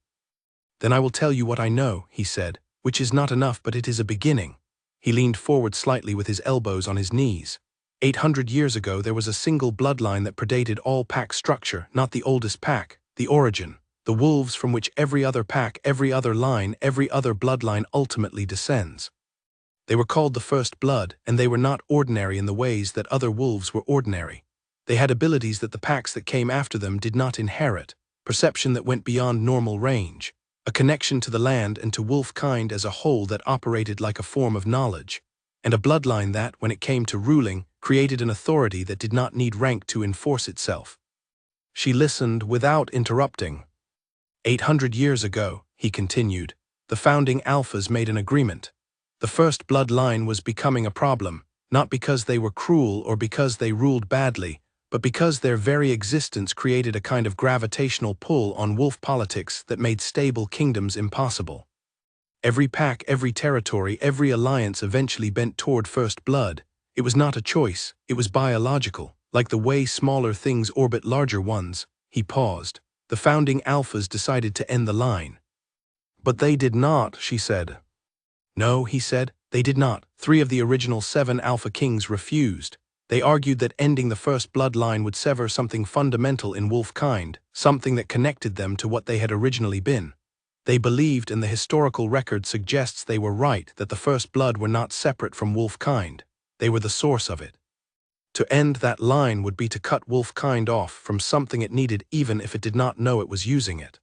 "Then I will tell you what I know," he said, "which is not enough, but it is a beginning." He leaned forward slightly with his elbows on his knees. 800 years ago, there was a single bloodline that predated all pack structure, not the oldest pack, the origin, the wolves from which every other pack, every other line, every other bloodline ultimately descends. They were called the first blood, and they were not ordinary in the ways that other wolves were ordinary. They had abilities that the packs that came after them did not inherit, perception that went beyond normal range, a connection to the land and to wolf kind as a whole that operated like a form of knowledge, and a bloodline that, when it came to ruling, created an authority that did not need rank to enforce itself. She listened without interrupting. 800 years ago, he continued, the founding alphas made an agreement. The first bloodline was becoming a problem, not because they were cruel or because they ruled badly, but because their very existence created a kind of gravitational pull on wolf politics that made stable kingdoms impossible. Every pack, every territory, every alliance eventually bent toward first blood. It was not a choice, it was biological, like the way smaller things orbit larger ones. He paused. The founding alphas decided to end the line. But they did not, she said. No, he said, they did not. 3 of the original 7 alpha kings refused. They argued that ending the first bloodline would sever something fundamental in wolf kind, something that connected them to what they had originally been. They believed, and the historical record suggests they were right, that the first blood were not separate from wolf kind. They were the source of it. To end that line would be to cut wolf kind off from something it needed even if it did not know it was using it.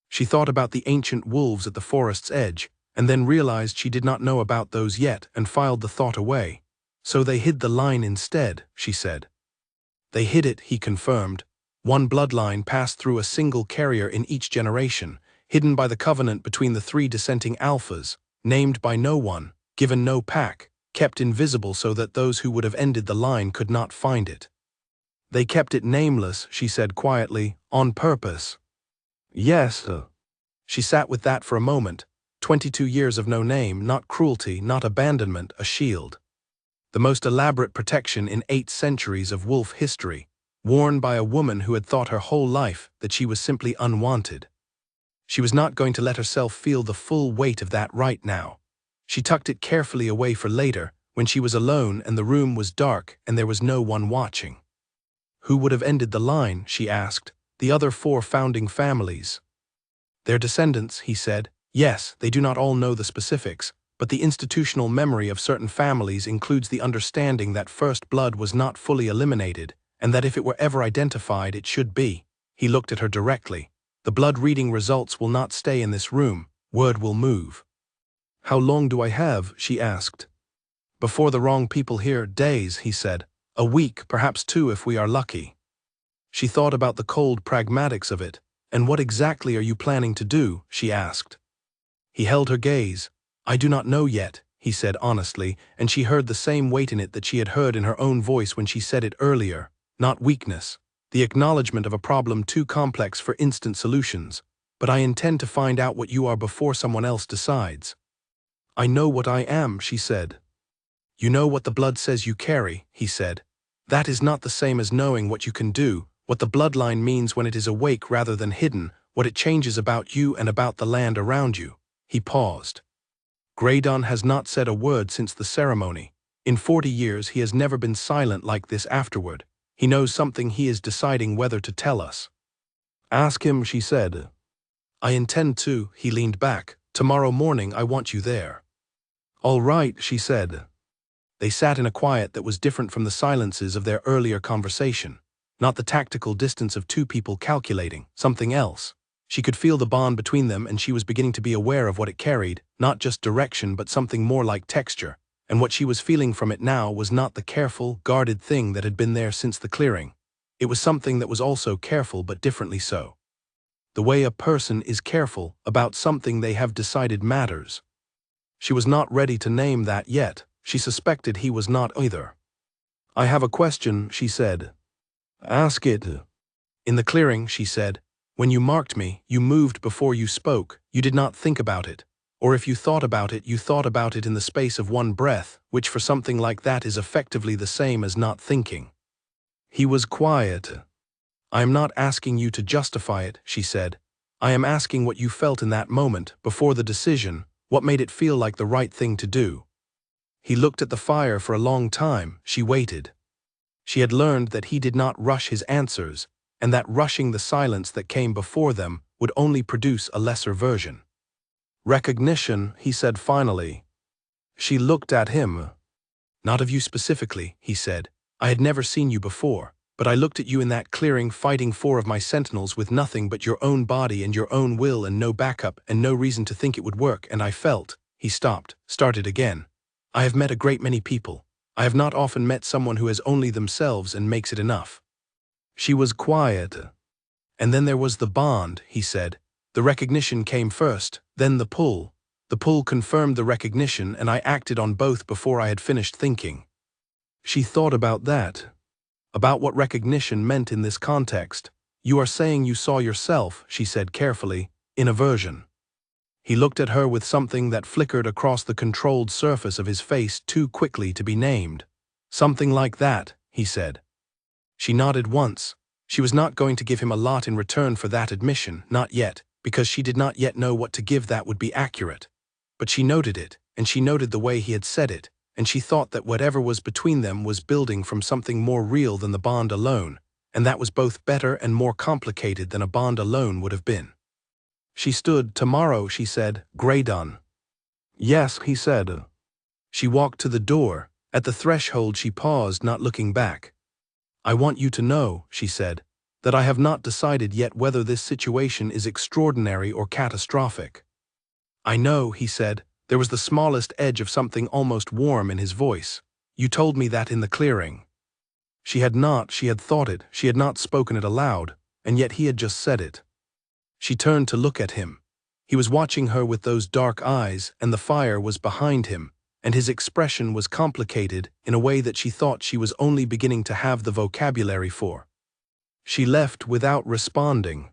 She thought about the ancient wolves at the forest's edge, and then realized she did not know about those yet and filed the thought away. So they hid the line instead, she said. They hid it, he confirmed. One bloodline passed through a single carrier in each generation, hidden by the covenant between the 3 dissenting alphas, named by no one, given no pack, kept invisible so that those who would have ended the line could not find it. They kept it nameless, she said quietly, on purpose. Yes. She sat with that for a moment. 22 years of no name, not cruelty, not abandonment, a shield. The most elaborate protection in 8 centuries of wolf history, worn by a woman who had thought her whole life that she was simply unwanted. She was not going to let herself feel the full weight of that right now. She tucked it carefully away for later, when she was alone and the room was dark and there was no one watching. Who would have ended the line, she asked, the other 4 founding families. Their descendants, he said. Yes, they do not all know the specifics, but the institutional memory of certain families includes the understanding that first blood was not fully eliminated, and that if it were ever identified, it should be. He looked at her directly. The blood reading results will not stay in this room. Word will move. How long do I have? She asked. Before the wrong people hear, days, he said. A week, perhaps 2 if we are lucky. She thought about the cold pragmatics of it. And what exactly are you planning to do? She asked. He held her gaze. I do not know yet, he said honestly, and she heard the same weight in it that she had heard in her own voice when she said it earlier. Not weakness. The acknowledgement of a problem too complex for instant solutions. But I intend to find out what you are before someone else decides. I know what I am, she said. You know what the blood says you carry, he said. That is not the same as knowing what you can do, what the bloodline means when it is awake rather than hidden, what it changes about you and about the land around you. He paused. Graydon has not said a word since the ceremony. In 40 years he has never been silent like this afterward. He knows something he is deciding whether to tell us. Ask him, she said. I intend to, he leaned back. Tomorrow morning I want you there. All right, she said. They sat in a quiet that was different from the silences of their earlier conversation. Not the tactical distance of 2 people calculating, something else. She could feel the bond between them and she was beginning to be aware of what it carried, not just direction but something more like texture, and what she was feeling from it now was not the careful, guarded thing that had been there since the clearing. It was something that was also careful but differently so. The way a person is careful about something they have decided matters. She was not ready to name that yet. She suspected he was not either. I have a question, she said. Ask it. In the clearing, she said, when you marked me, you moved before you spoke, you did not think about it. Or if you thought about it, you thought about it in the space of one breath, which for something like that is effectively the same as not thinking. He was quiet. I am not asking you to justify it, she said. I am asking what you felt in that moment, before the decision, what made it feel like the right thing to do. He looked at the fire for a long time. She waited. She had learned that he did not rush his answers, and that rushing the silence that came before them would only produce a lesser version. "Recognition," he said finally. She looked at him. "Not of you specifically," he said. "I had never seen you before, but I looked at you in that clearing fighting 4 of my sentinels with nothing but your own body and your own will and no backup and no reason to think it would work, and I felt—" He stopped, started again. "I have met a great many people. I have not often met someone who has only themselves and makes it enough." She was quiet. "And then there was the bond," he said. "The recognition came first, then the pull. The pull confirmed the recognition, and I acted on both before I had finished thinking." She thought about that. About what recognition meant in this context. "You are saying you saw yourself," she said carefully, "in a version." He looked at her with something that flickered across the controlled surface of his face too quickly to be named. "Something like that," he said. She nodded once. She was not going to give him a lot in return for that admission, not yet, because she did not yet know what to give that would be accurate. But she noted it, and she noted the way he had said it, and she thought that whatever was between them was building from something more real than the bond alone, and that was both better and more complicated than a bond alone would have been. She stood. "Tomorrow," she said. "Graydon." "Yes," he said. She walked to the door. At the threshold she paused, not looking back. "I want you to know," she said, "that I have not decided yet whether this situation is extraordinary or catastrophic." "I know," he said. There was the smallest edge of something almost warm in his voice. "You told me that in the clearing." She had thought it, she had not spoken it aloud, and yet he had just said it. She turned to look at him. He was watching her with those dark eyes, and the fire was behind him, and his expression was complicated in a way that she thought she was only beginning to have the vocabulary for. She left without responding.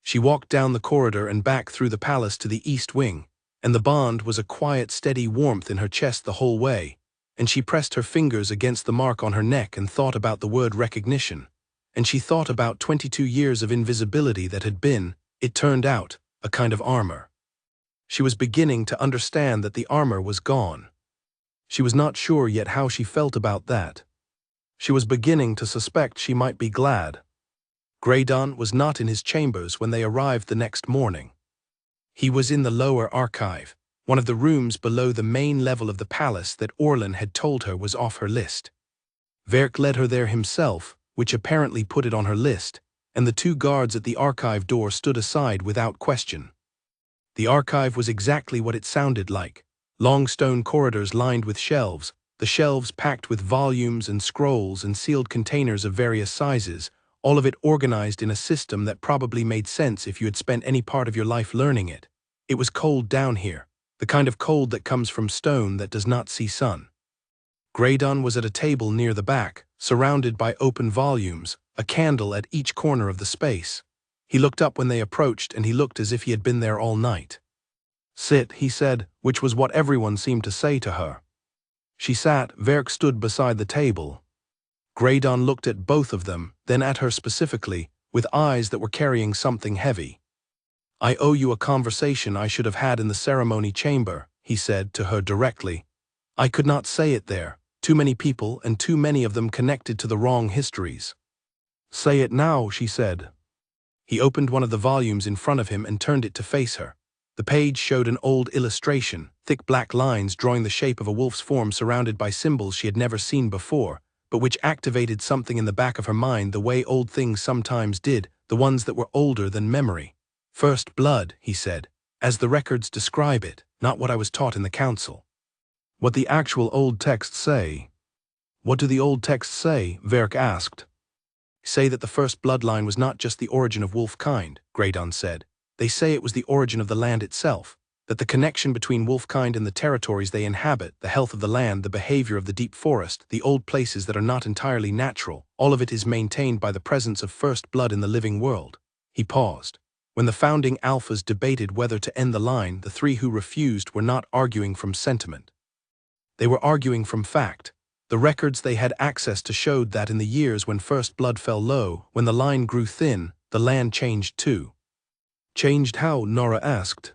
She walked down the corridor and back through the palace to the east wing, and the bond was a quiet, steady warmth in her chest the whole way, and she pressed her fingers against the mark on her neck and thought about the word recognition, and she thought about 22 years of invisibility that had been, it turned out, a kind of armor. She was beginning to understand that the armor was gone. She was not sure yet how she felt about that. She was beginning to suspect she might be glad. Graydon was not in his chambers when they arrived the next morning. He was in the lower archive, one of the rooms below the main level of the palace that Orlan had told her was off her list. Verk led her there himself, which apparently put it on her list, and the 2 guards at the archive door stood aside without question. The archive was exactly what it sounded like. Long stone corridors lined with shelves, the shelves packed with volumes and scrolls and sealed containers of various sizes, all of it organized in a system that probably made sense if you had spent any part of your life learning it. It was cold down here, the kind of cold that comes from stone that does not see sun. Graydon was at a table near the back, surrounded by open volumes, a candle at each corner of the space. He looked up when they approached, and he looked as if he had been there all night. "Sit," he said, which was what everyone seemed to say to her. She sat. Verk stood beside the table. Graydon looked at both of them, then at her specifically, with eyes that were carrying something heavy. "I owe you a conversation I should have had in the ceremony chamber," he said to her directly. "I could not say it there. Too many people, and too many of them connected to the wrong histories." "Say it now," she said. He opened one of the volumes in front of him and turned it to face her. The page showed an old illustration, thick black lines drawing the shape of a wolf's form surrounded by symbols she had never seen before, but which activated something in the back of her mind the way old things sometimes did, the ones that were older than memory. "First blood," he said, "as the records describe it, not what I was taught in the council. What the actual old texts say." "What do the old texts say?" Verk asked. "Say that the first bloodline was not just the origin of wolf kind," Graydon said. "They say it was the origin of the land itself, that the connection between wolf kind and the territories they inhabit, the health of the land, the behavior of the deep forest, the old places that are not entirely natural, all of it is maintained by the presence of first blood in the living world." He paused. When the founding alphas debated whether to end the line, the 3 who refused were not arguing from sentiment. They were arguing from fact. The records they had access to showed that in the years when first blood fell low, when the line grew thin, the land changed too. "Changed how?" Nora asked.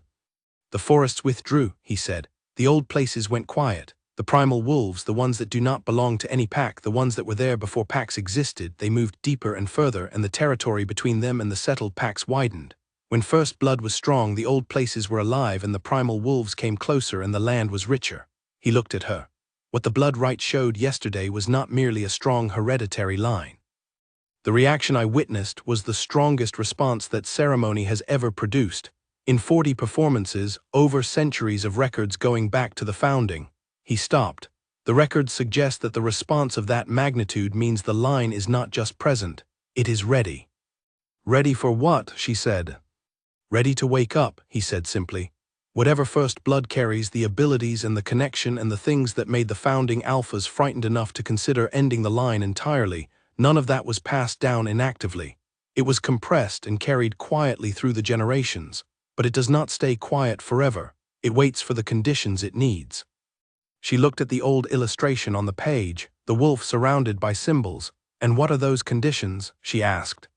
"The forests withdrew," he said. "The old places went quiet. The primal wolves, the ones that do not belong to any pack, the ones that were there before packs existed, they moved deeper and further, and the territory between them and the settled packs widened. When first blood was strong, the old places were alive, and the primal wolves came closer, and the land was richer. He looked at her. What the blood rite showed yesterday was not merely a strong hereditary line. The reaction I witnessed was the strongest response that ceremony has ever produced. In 40 performances, over centuries of records going back to the founding. He stopped. The records suggest that the response of that magnitude means the line is not just present, it is ready. Ready for what? She said. Ready to wake up, he said simply. Whatever first blood carries, the abilities and the connection and the things that made the founding alphas frightened enough to consider ending the line entirely, none of that was passed down inactively. It was compressed and carried quietly through the generations, but it does not stay quiet forever. It waits for the conditions it needs. She looked at the old illustration on the page, the wolf surrounded by symbols. And what are those conditions? She asked.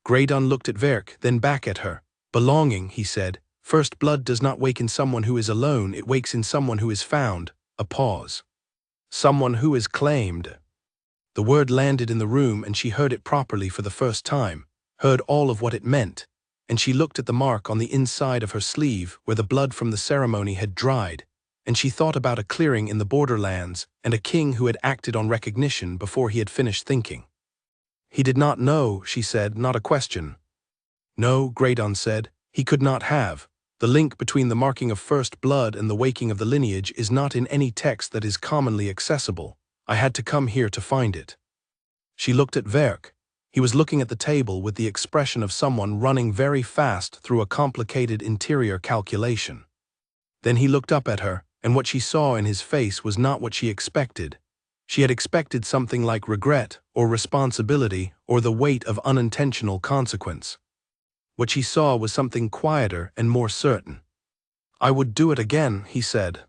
Graydon looked at Verk, then back at her. Belonging, he said. First blood does not wake in someone who is alone, it wakes in someone who is found. A pause. Someone who is claimed. The word landed in the room, and she heard it properly for the first time, heard all of what it meant, and she looked at the mark on the inside of her sleeve where the blood from the ceremony had dried, and she thought about a clearing in the borderlands and a king who had acted on recognition before he had finished thinking. He did not know, she said, not a question. No, Graydon said, he could not have. The link between the marking of first blood and the waking of the lineage is not in any text that is commonly accessible. I had to come here to find it. She looked at Verk. He was looking at the table with the expression of someone running very fast through a complicated interior calculation. Then he looked up at her, and what she saw in his face was not what she expected. She had expected something like regret, or responsibility, or the weight of unintentional consequence. What she saw was something quieter and more certain. I would do it again, he said.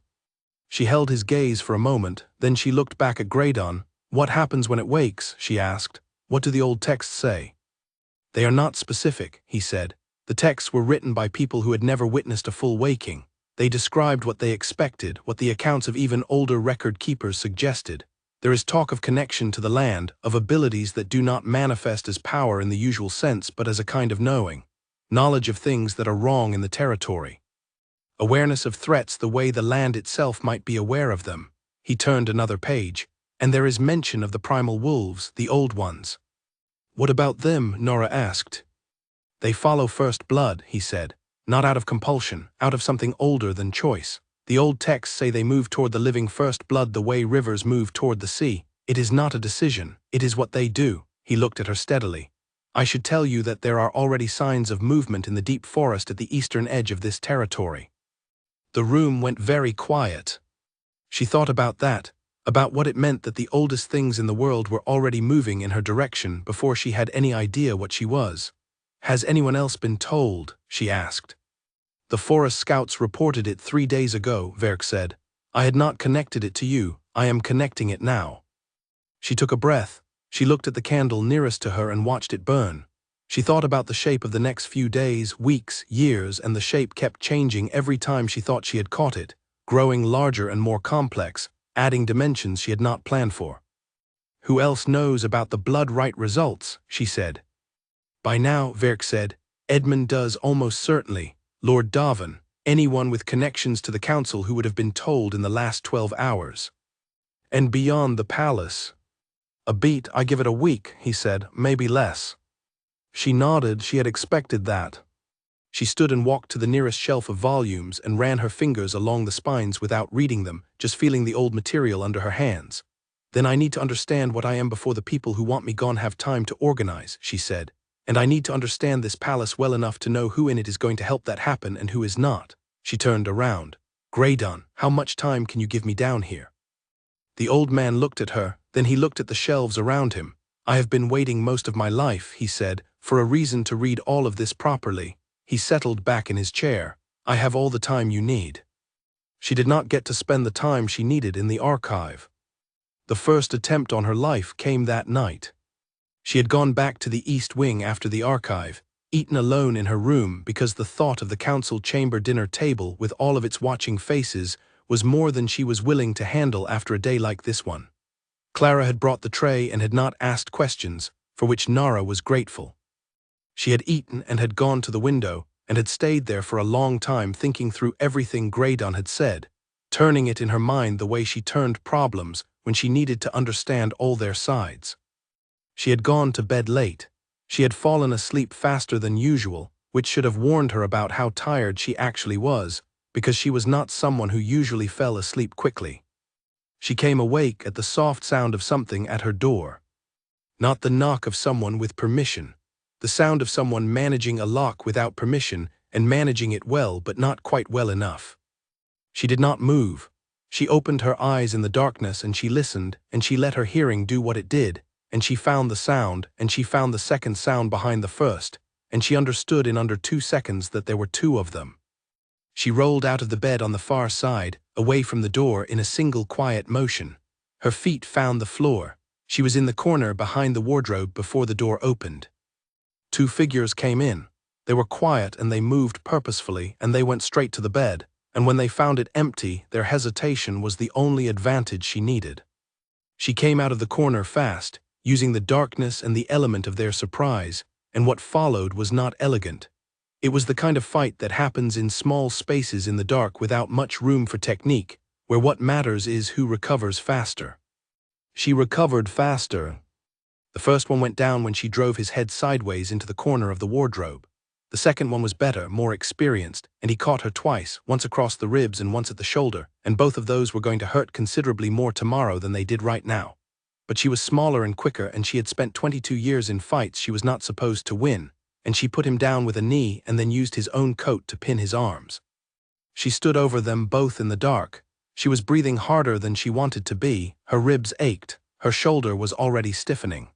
She held his gaze for a moment, then she looked back at Graydon. What happens when it wakes? She asked. What do the old texts say? They are not specific, he said. The texts were written by people who had never witnessed a full waking. They described what they expected, what the accounts of even older record keepers suggested. There is talk of connection to the land, of abilities that do not manifest as power in the usual sense but as a kind of knowing. Knowledge of things that are wrong in the territory. Awareness of threats the way the land itself might be aware of them. He turned another page. And there is mention of the primal wolves, the old ones. What about them? Nora asked. They follow first blood, he said. Not out of compulsion, out of something older than choice. The old texts say they move toward the living first blood the way rivers move toward the sea. It is not a decision, it is what they do. He looked at her steadily. I should tell you that there are already signs of movement in the deep forest at the eastern edge of this territory. The room went very quiet. She thought about that, about what it meant that the oldest things in the world were already moving in her direction before she had any idea what she was. Has anyone else been told? She asked. The forest scouts reported it 3 days ago, Verk said. I had not connected it to you, I am connecting it now. She took a breath. She looked at the candle nearest to her and watched it burn. She thought about the shape of the next few days, weeks, years, and the shape kept changing every time she thought she had caught it, growing larger and more complex, adding dimensions she had not planned for. Who else knows about the blood rite results? She said. By now, Verk said, Edmund does almost certainly, Lord Darwin, anyone with connections to the council who would have been told in the last 12 hours. And beyond the palace. A beat, I give it a week, he said, maybe less. She nodded, she had expected that. She stood and walked to the nearest shelf of volumes and ran her fingers along the spines without reading them, just feeling the old material under her hands. Then I need to understand what I am before the people who want me gone have time to organize, she said. And I need to understand this palace well enough to know who in it is going to help that happen and who is not. She turned around. Graydon, how much time can you give me down here? The old man looked at her, then he looked at the shelves around him. I have been waiting most of my life, he said, for a reason to read all of this properly. He settled back in his chair. I have all the time you need. She did not get to spend the time she needed in the archive. The first attempt on her life came that night. She had gone back to the East Wing after the archive, eaten alone in her room because the thought of the council chamber dinner table with all of its watching faces was more than she was willing to handle after a day like this one. Clara had brought the tray and had not asked questions, for which Nara was grateful. She had eaten and had gone to the window, and had stayed there for a long time thinking through everything Graydon had said, turning it in her mind the way she turned problems when she needed to understand all their sides. She had gone to bed late. She had fallen asleep faster than usual, which should have warned her about how tired she actually was, because she was not someone who usually fell asleep quickly. She came awake at the soft sound of something at her door. Not the knock of someone with permission. The sound of someone managing a lock without permission and managing it well but not quite well enough. She did not move. She opened her eyes in the darkness and she listened and she let her hearing do what it did, and she found the sound and she found the second sound behind the first, and she understood in under 2 seconds that there were 2 of them. She rolled out of the bed on the far side, away from the door in a single quiet motion. Her feet found the floor. She was in the corner behind the wardrobe before the door opened. 2 figures came in. They were quiet and they moved purposefully and they went straight to the bed, and when they found it empty, their hesitation was the only advantage she needed. She came out of the corner fast, using the darkness and the element of their surprise, and what followed was not elegant. It was the kind of fight that happens in small spaces in the dark without much room for technique, where what matters is who recovers faster. She recovered faster. The first one went down when she drove his head sideways into the corner of the wardrobe. The second one was better, more experienced, and he caught her twice, once across the ribs and once at the shoulder, and both of those were going to hurt considerably more tomorrow than they did right now. But she was smaller and quicker, and she had spent 22 years in fights she was not supposed to win, and she put him down with a knee and then used his own coat to pin his arms. She stood over them both in the dark. She was breathing harder than she wanted to be, her ribs ached, her shoulder was already stiffening.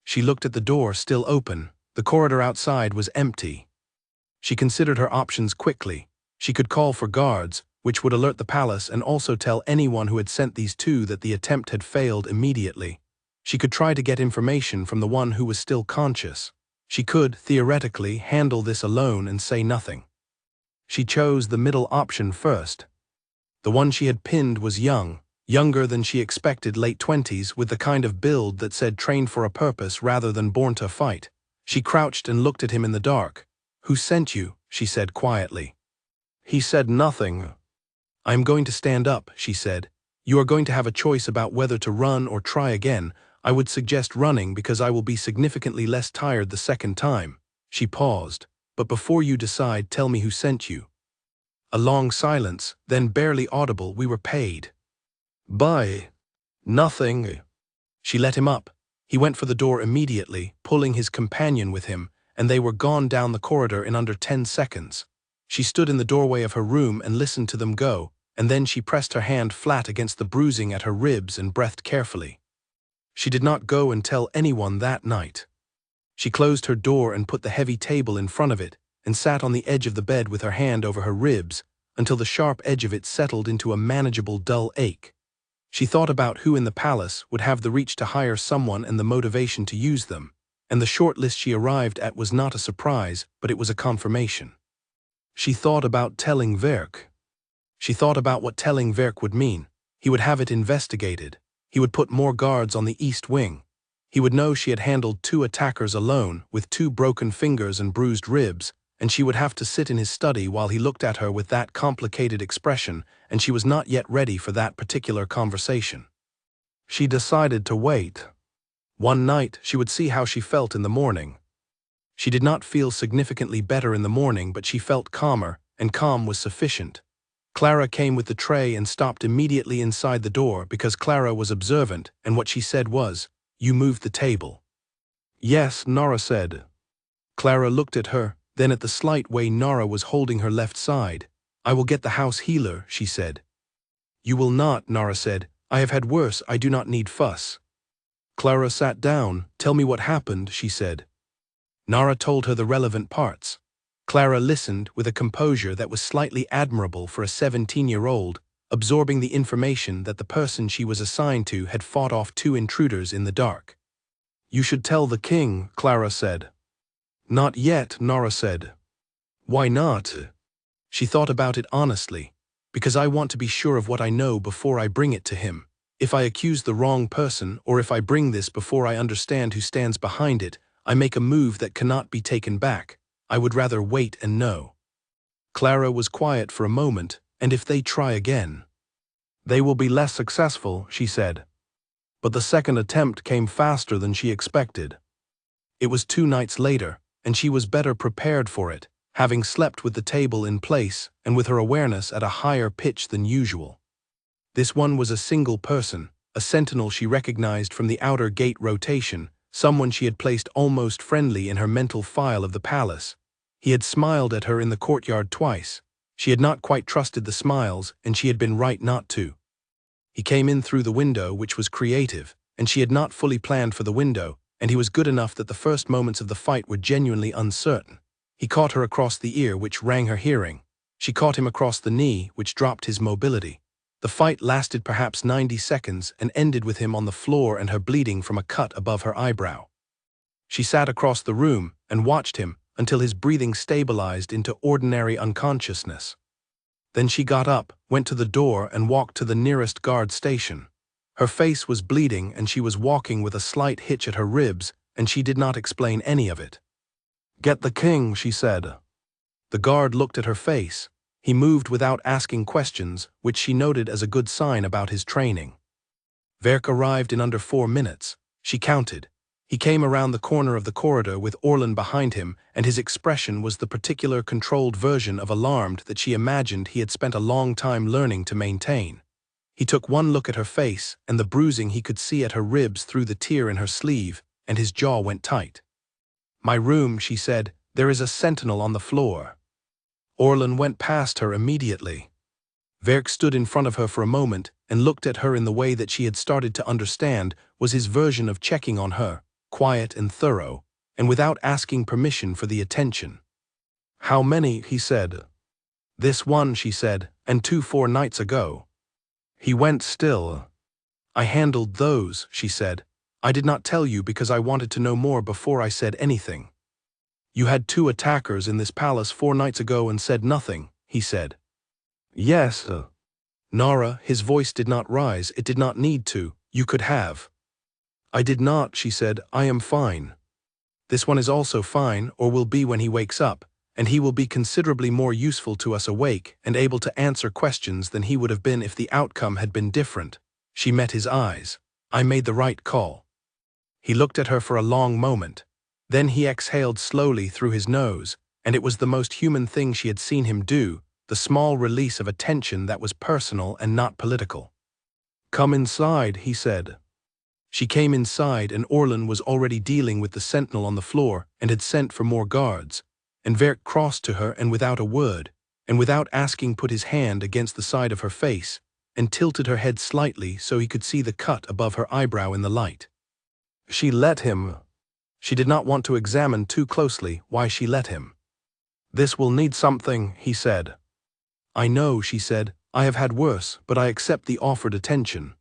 She looked at the door still open. The corridor outside was empty. She considered her options quickly. She could call for guards, which would alert the palace and also tell anyone who had sent these 2 that the attempt had failed immediately. She could try to get information from the one who was still conscious. She could, theoretically, handle this alone and say nothing. She chose the middle option first. The one she had pinned was young, younger than she expected, late 20s, with the kind of build that said trained for a purpose rather than born to fight. She crouched and looked at him in the dark. "Who sent you?" she said quietly. He said nothing. "I am going to stand up," she said. "You are going to have a choice about whether to run or try again. I would suggest running because I will be significantly less tired the second time." She paused. "But before you decide, tell me who sent you." A long silence, then barely audible, "We were paid." "By nothing." She let him up. He went for the door immediately, pulling his companion with him, and they were gone down the corridor in under 10 seconds. She stood in the doorway of her room and listened to them go, and then she pressed her hand flat against the bruising at her ribs and breathed carefully. She did not go and tell anyone that night. She closed her door and put the heavy table in front of it, and sat on the edge of the bed with her hand over her ribs, until the sharp edge of it settled into a manageable dull ache. She thought about who in the palace would have the reach to hire someone and the motivation to use them, and the short list she arrived at was not a surprise, but it was a confirmation. She thought about telling Verk. She thought about what telling Verk would mean. He would have it investigated. He would put more guards on the east wing. He would know she had handled 2 attackers alone, with 2 broken fingers and bruised ribs, and she would have to sit in his study while he looked at her with that complicated expression, and she was not yet ready for that particular conversation. She decided to wait. One night, she would see how she felt in the morning. She did not feel significantly better in the morning, but she felt calmer, and calm was sufficient. Clara came with the tray and stopped immediately inside the door because Clara was observant, and what she said was, "You moved the table." "Yes," Nora said. Clara looked at her, then at the slight way Nora was holding her left side. "I will get the house healer," she said. "You will not," Nora said. "I have had worse. I do not need fuss." Clara sat down. "Tell me what happened," she said. Nara told her the relevant parts. Clara listened with a composure that was slightly admirable for a 17-year-old, absorbing the information that the person she was assigned to had fought off 2 intruders in the dark. "You should tell the king," Clara said. "Not yet," Nora said. "Why not?" She thought about it honestly. Because I want to be sure of what I know before I bring it to him. If I accuse the wrong person, or if I bring this before I understand who stands behind it, I make a move that cannot be taken back. I would rather wait and know." Clara was quiet for a moment, and if they try again, they will be less successful, she said. But the second attempt came faster than she expected. It was 2 nights later, and she was better prepared for it, having slept with the table in place and with her awareness at a higher pitch than usual. This one was a single person, a sentinel she recognized from the outer gate rotation, someone she had placed almost friendly in her mental file of the palace. He had smiled at her in the courtyard twice. She had not quite trusted the smiles, and she had been right not to. He came in through the window, which was creative, and she had not fully planned for the window, and he was good enough that the first moments of the fight were genuinely uncertain. He caught her across the ear, which rang her hearing. She caught him across the knee, which dropped his mobility. The fight lasted perhaps 90 seconds and ended with him on the floor and her bleeding from a cut above her eyebrow. She sat across the room and watched him until his breathing stabilized into ordinary unconsciousness. Then she got up, went to the door, and walked to the nearest guard station. Her face was bleeding and she was walking with a slight hitch at her ribs, and she did not explain any of it. "Get the king," she said. The guard looked at her face. He moved without asking questions, which she noted as a good sign about his training. Verk arrived in under 4 minutes. She counted. He came around the corner of the corridor with Orlan behind him, and his expression was the particular controlled version of alarmed that she imagined he had spent a long time learning to maintain. He took one look at her face and the bruising he could see at her ribs through the tear in her sleeve, and his jaw went tight. "My room," she said. "There is a sentinel on the floor." Orlan went past her immediately. Verk stood in front of her for a moment and looked at her in the way that she had started to understand was his version of checking on her, quiet and thorough, and without asking permission for the attention. "How many?" he said. "This one," she said, "and 2 4 nights ago." He went still. "I handled those," she said. "I did not tell you because I wanted to know more before I said anything." "You had 2 attackers in this palace 4 nights ago and said nothing," he said. "Yes, Nara," his voice did not rise, it did not need to, "you could have." "I did not," she said. "I am fine. This one is also fine, or will be when he wakes up, and he will be considerably more useful to us awake and able to answer questions than he would have been if the outcome had been different." She met his eyes. "I made the right call." He looked at her for a long moment. Then he exhaled slowly through his nose, and it was the most human thing she had seen him do, the small release of a tension that was personal and not political. "Come inside," he said. She came inside, and Orlan was already dealing with the sentinel on the floor and had sent for more guards. And Verk crossed to her and without a word, and without asking put his hand against the side of her face, and tilted her head slightly so he could see the cut above her eyebrow in the light. She let him. She did not want to examine too closely why she let him. "This will need something," he said. "I know," she said. "I have had worse, but I accept the offered attention."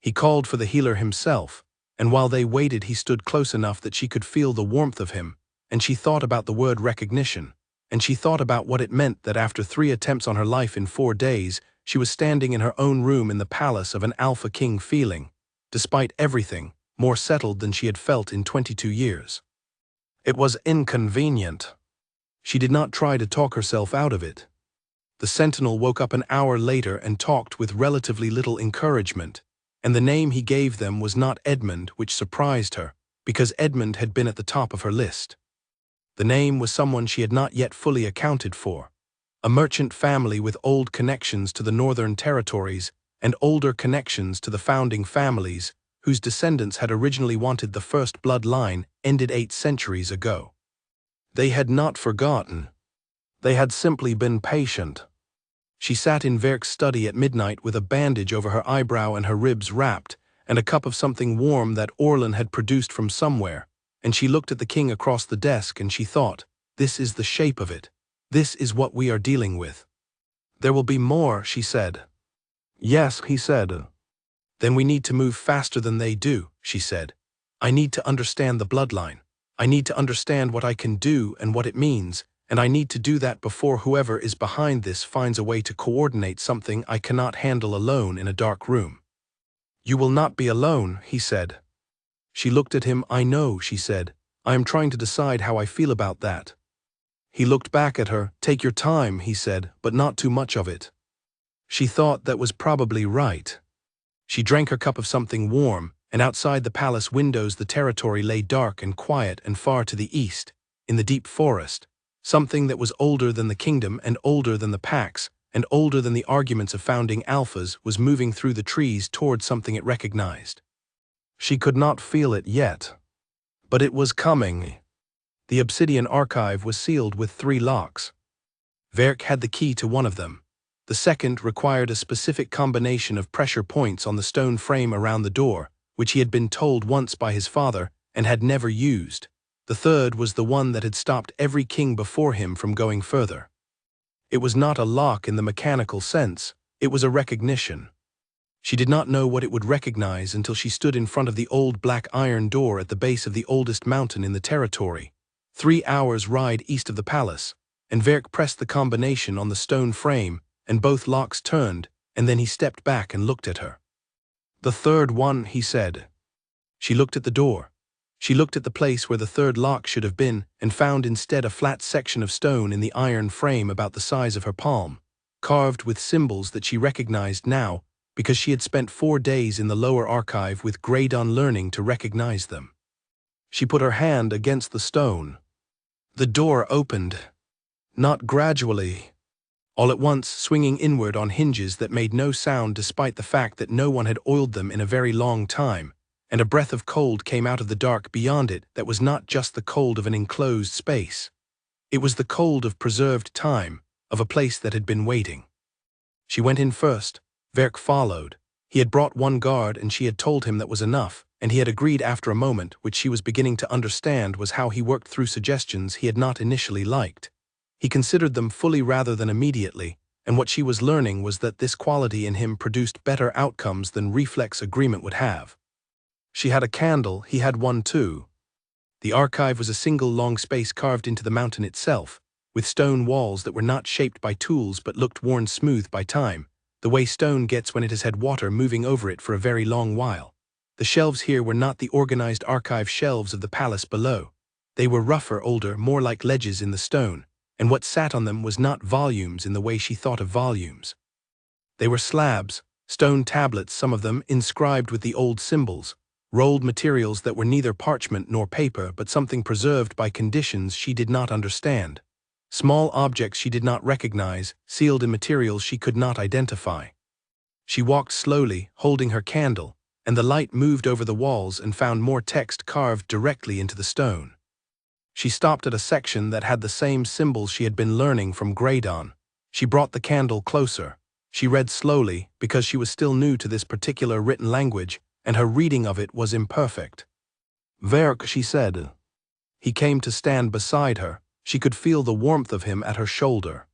He called for the healer himself, and while they waited he stood close enough that she could feel the warmth of him, and she thought about the word recognition, and she thought about what it meant that after 3 attempts on her life in 4 days, she was standing in her own room in the palace of an Alpha King feeling, despite everything, more settled than she had felt in 22 years. It was inconvenient. She did not try to talk herself out of it. The sentinel woke up an hour later and talked with relatively little encouragement, and the name he gave them was not Edmund, which surprised her, because Edmund had been at the top of her list. The name was someone she had not yet fully accounted for, a merchant family with old connections to the Northern Territories and older connections to the founding families, whose descendants had originally wanted the first bloodline ended 8 centuries ago. They had not forgotten. They had simply been patient. She sat in Verk's study at midnight with a bandage over her eyebrow and her ribs wrapped, and a cup of something warm that Orlan had produced from somewhere, and she looked at the king across the desk and she thought, "This is the shape of it. This is what we are dealing with." "There will be more," she said. "Yes," he said. "Then we need to move faster than they do," she said. "I need to understand the bloodline. I need to understand what I can do and what it means, and I need to do that before whoever is behind this finds a way to coordinate something I cannot handle alone in a dark room. You will not be alone, he said. She looked at him. I know, she said. I am trying to decide how I feel about that. He looked back at her. Take your time, he said, but not too much of it. She thought that was probably right. She drank her cup of something warm, and outside the palace windows the territory lay dark and quiet, and far to the east, in the deep forest, something that was older than the kingdom and older than the packs, and older than the arguments of founding alphas, was moving through the trees toward something it recognized. She could not feel it yet. But it was coming. The obsidian archive was sealed with 3 locks. Verk had the key to one of them. The second required a specific combination of pressure points on the stone frame around the door, which he had been told once by his father and had never used. The third was the one that had stopped every king before him from going further. It was not a lock in the mechanical sense, it was a recognition. She did not know what it would recognize until she stood in front of the old black iron door at the base of the oldest mountain in the territory, 3 hours' ride east of the palace, and Verk pressed the combination on the stone frame, and both locks turned, and then he stepped back and looked at her. The third one, he said. She looked at the door. She looked at the place where the third lock should have been, and found instead a flat section of stone in the iron frame about the size of her palm, carved with symbols that she recognized now, because she had spent 4 days in the lower archive with Graydon learning to recognize them. She put her hand against the stone. The door opened. Not gradually. All at once, swinging inward on hinges that made no sound despite the fact that no one had oiled them in a very long time, and a breath of cold came out of the dark beyond it that was not just the cold of an enclosed space. It was the cold of preserved time, of a place that had been waiting. She went in first. Verk followed. He had brought 1 guard and she had told him that was enough, and he had agreed after a moment, which she was beginning to understand was how he worked through suggestions he had not initially liked. He considered them fully rather than immediately, and what she was learning was that this quality in him produced better outcomes than reflex agreement would have. She had a candle, he had one too. The archive was a single long space carved into the mountain itself, with stone walls that were not shaped by tools but looked worn smooth by time, the way stone gets when it has had water moving over it for a very long while. The shelves here were not the organized archive shelves of the palace below. They were rougher, older, more like ledges in the stone, and what sat on them was not volumes in the way she thought of volumes. They were slabs, stone tablets, some of them inscribed with the old symbols, rolled materials that were neither parchment nor paper but something preserved by conditions she did not understand. Small objects she did not recognize, sealed in materials she could not identify. She walked slowly, holding her candle, and the light moved over the walls and found more text carved directly into the stone. She stopped at a section that had the same symbols she had been learning from Graydon. She brought the candle closer. She read slowly, because she was still new to this particular written language, and her reading of it was imperfect. Verk, she said. He came to stand beside her. She could feel the warmth of him at her shoulder.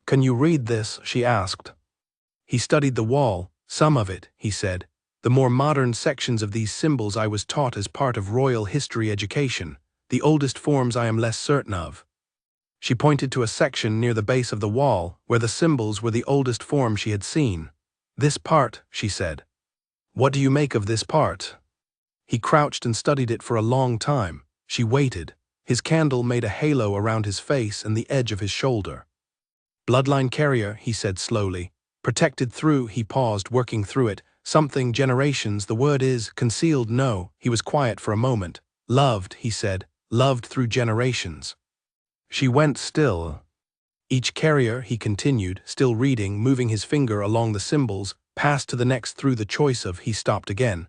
Can you read this? She asked. He studied the wall, some of it, he said. The more modern sections of these symbols I was taught as part of royal history education. The oldest forms I am less certain of. She pointed to a section near the base of the wall where the symbols were the oldest form she had seen. This part, she said. What do you make of this part? He crouched and studied it for a long time. She waited. His candle made a halo around his face and the edge of his shoulder. Bloodline carrier, he said slowly. Protected through, he paused, working through it. Something, generations, the word is, concealed, no. He was quiet for a moment. Loved, he said, loved through generations. She went still. Each carrier, he continued, still reading, moving his finger along the symbols, passed to the next through the choice of, he stopped again.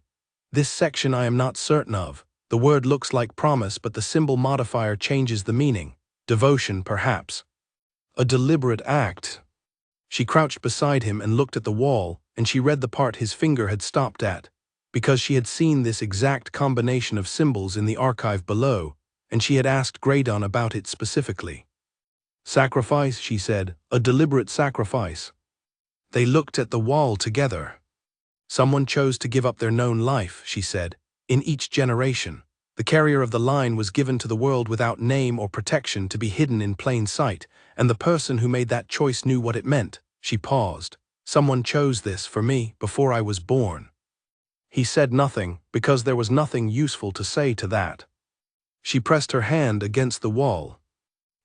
This section I am not certain of. The word looks like promise, but the symbol modifier changes the meaning. Devotion, perhaps. A deliberate act. She crouched beside him and looked at the wall, and she read the part his finger had stopped at, because she had seen this exact combination of symbols in the archive below, and she had asked Graydon about it specifically. Sacrifice, she said, a deliberate sacrifice. They looked at the wall together. Someone chose to give up their known life, she said. In each generation, The carrier of the line was given to the world without name or protection to be hidden in plain sight, and the person who made that choice knew what it meant. She paused. Someone chose this for me before I was born. He said nothing, because there was nothing useful to say to that. She pressed her hand against the wall.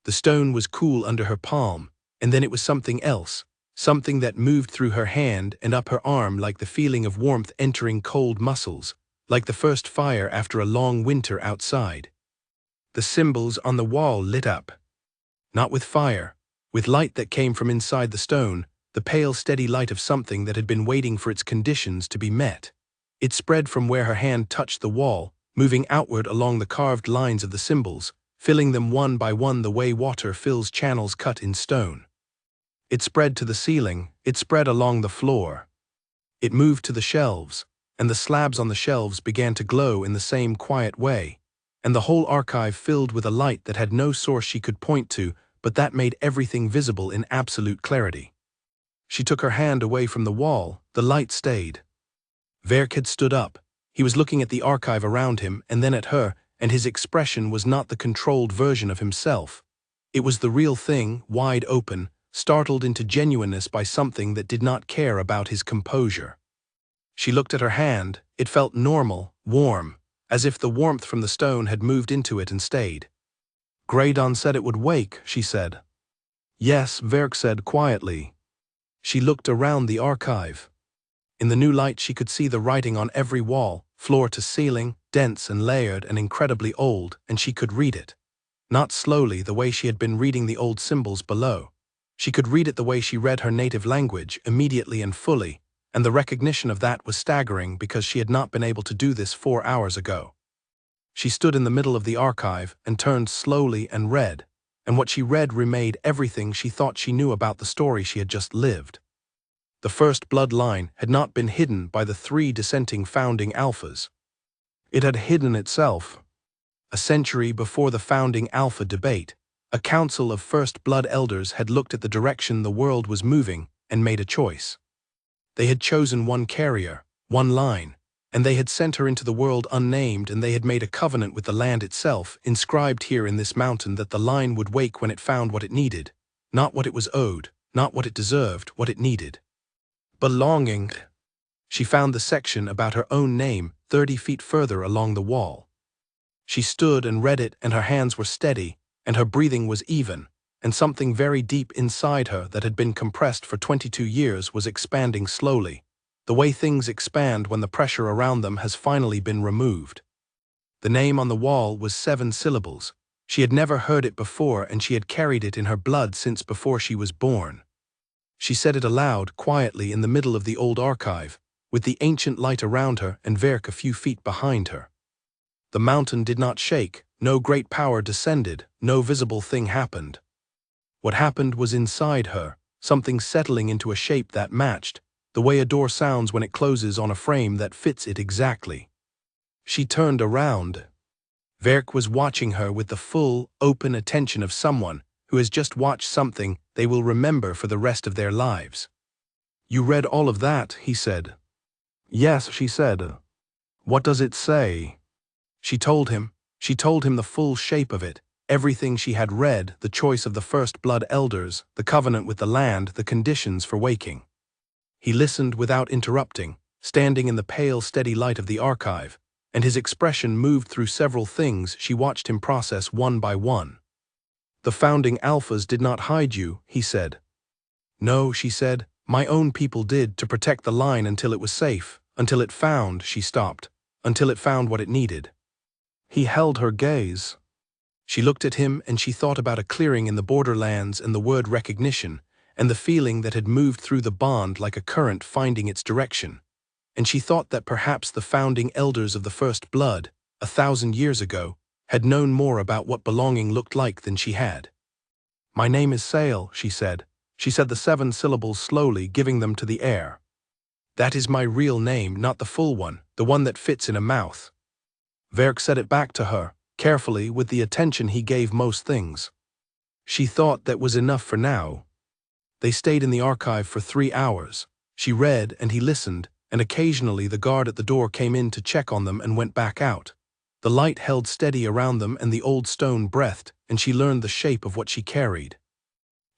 The stone was cool under her palm, and then it was something else, something that moved through her hand and up her arm like the feeling of warmth entering cold muscles, like the first fire after a long winter outside. The symbols on the wall lit up. Not with fire, with light that came from inside the stone, the pale steady light of something that had been waiting for its conditions to be met. It spread from where her hand touched the wall, moving outward along the carved lines of the symbols, filling them one by one the way water fills channels cut in stone. It spread to the ceiling, it spread along the floor. It moved to the shelves, and the slabs on the shelves began to glow in the same quiet way, and the whole archive filled with a light that had no source she could point to, but that made everything visible in absolute clarity. She took her hand away from the wall, the light stayed. Verk had stood up. He was looking at the archive around him and then at her, and his expression was not the controlled version of himself. It was the real thing, wide open, startled into genuineness by something that did not care about his composure. She looked at her hand. It felt normal, warm, as if the warmth from the stone had moved into it and stayed. Graydon said it would wake, she said. Yes, Verk said quietly. She looked around the archive. In the new light she could see the writing on every wall, floor to ceiling, dense and layered and incredibly old, and she could read it. Not slowly, the way she had been reading the old symbols below. She could read it the way she read her native language, immediately and fully, and the recognition of that was staggering because she had not been able to do this 4 hours ago. She stood in the middle of the archive and turned slowly and read, and what she read remade everything she thought she knew about the story she had just lived. The first bloodline had not been hidden by the 3 dissenting founding alphas. It had hidden itself. A century before the founding alpha debate, a council of first blood elders had looked at the direction the world was moving and made a choice. They had chosen one carrier, one line, and they had sent her into the world unnamed, and they had made a covenant with the land itself, inscribed here in this mountain, that the line would wake when it found what it needed, not what it was owed, not what it deserved, what it needed. Belonging. She found the section about her own name 30 feet further along the wall. She stood and read it, and her hands were steady, and her breathing was even, and something very deep inside her that had been compressed for 22 years was expanding slowly, the way things expand when the pressure around them has finally been removed. The name on the wall was 7 syllables. She had never heard it before, and she had carried it in her blood since before she was born. She said it aloud, quietly, in the middle of the old archive, with the ancient light around her and Verk a few feet behind her. The mountain did not shake, no great power descended, no visible thing happened. What happened was inside her, something settling into a shape that matched, the way a door sounds when it closes on a frame that fits it exactly. She turned around. Verk was watching her with the full, open attention of someone who has just watched something they will remember for the rest of their lives. You read all of that, he said. Yes, she said. What does it say? She told him the full shape of it, everything she had read, the choice of the first blood elders, the covenant with the land, the conditions for waking. He listened without interrupting, standing in the pale, steady light of the archive, and his expression moved through several things she watched him process one by one. The founding alphas did not hide you, he said. No, she said, my own people did, to protect the line until it was safe, until it found, she stopped, until it found what it needed. He held her gaze. She looked at him, and she thought about a clearing in the borderlands and the word recognition, and the feeling that had moved through the bond like a current finding its direction. And she thought that perhaps the founding elders of the first blood, 1,000 years ago, had known more about what belonging looked like than she had. My name is Sale, she said. She said the 7 syllables slowly, giving them to the air. That is my real name, not the full one, the one that fits in a mouth. Verk said it back to her, carefully, with the attention he gave most things. She thought that was enough for now. They stayed in the archive for 3 hours. She read and he listened, and occasionally the guard at the door came in to check on them and went back out. The light held steady around them and the old stone breathed, and she learned the shape of what she carried.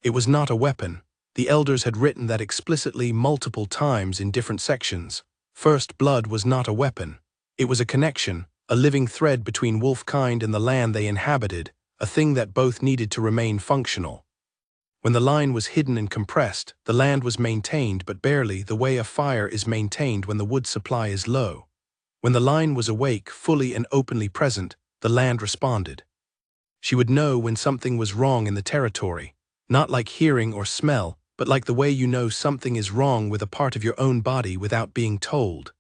It was not a weapon. The elders had written that explicitly multiple times in different sections. First blood was not a weapon. It was a connection, a living thread between wolfkind and the land they inhabited, a thing that both needed to remain functional. When the line was hidden and compressed, the land was maintained but barely the way a fire is maintained when the wood supply is low. When the line was awake, fully and openly present, the land responded. She would know when something was wrong in the territory, not like hearing or smell, but like the way you know something is wrong with a part of your own body without being told.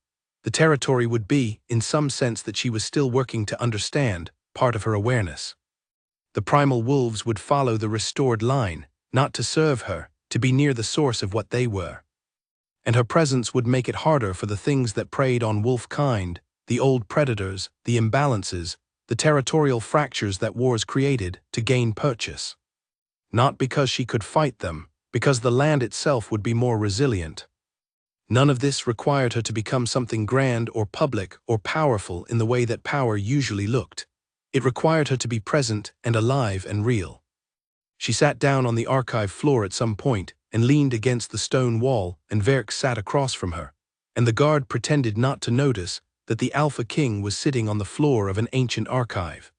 The territory would be, in some sense that she was still working to understand, part of her awareness. The primal wolves would follow the restored line, not to serve her, to be near the source of what they were. And her presence would make it harder for the things that preyed on wolfkind, the old predators, the imbalances, the territorial fractures that wars created, to gain purchase. Not because she could fight them, because the land itself would be more resilient. None of this required her to become something grand or public or powerful in the way that power usually looked. It required her to be present and alive and real. She sat down on the archive floor at some point and leaned against the stone wall, and Verk sat across from her, and the guard pretended not to notice that the Alpha King was sitting on the floor of an ancient archive.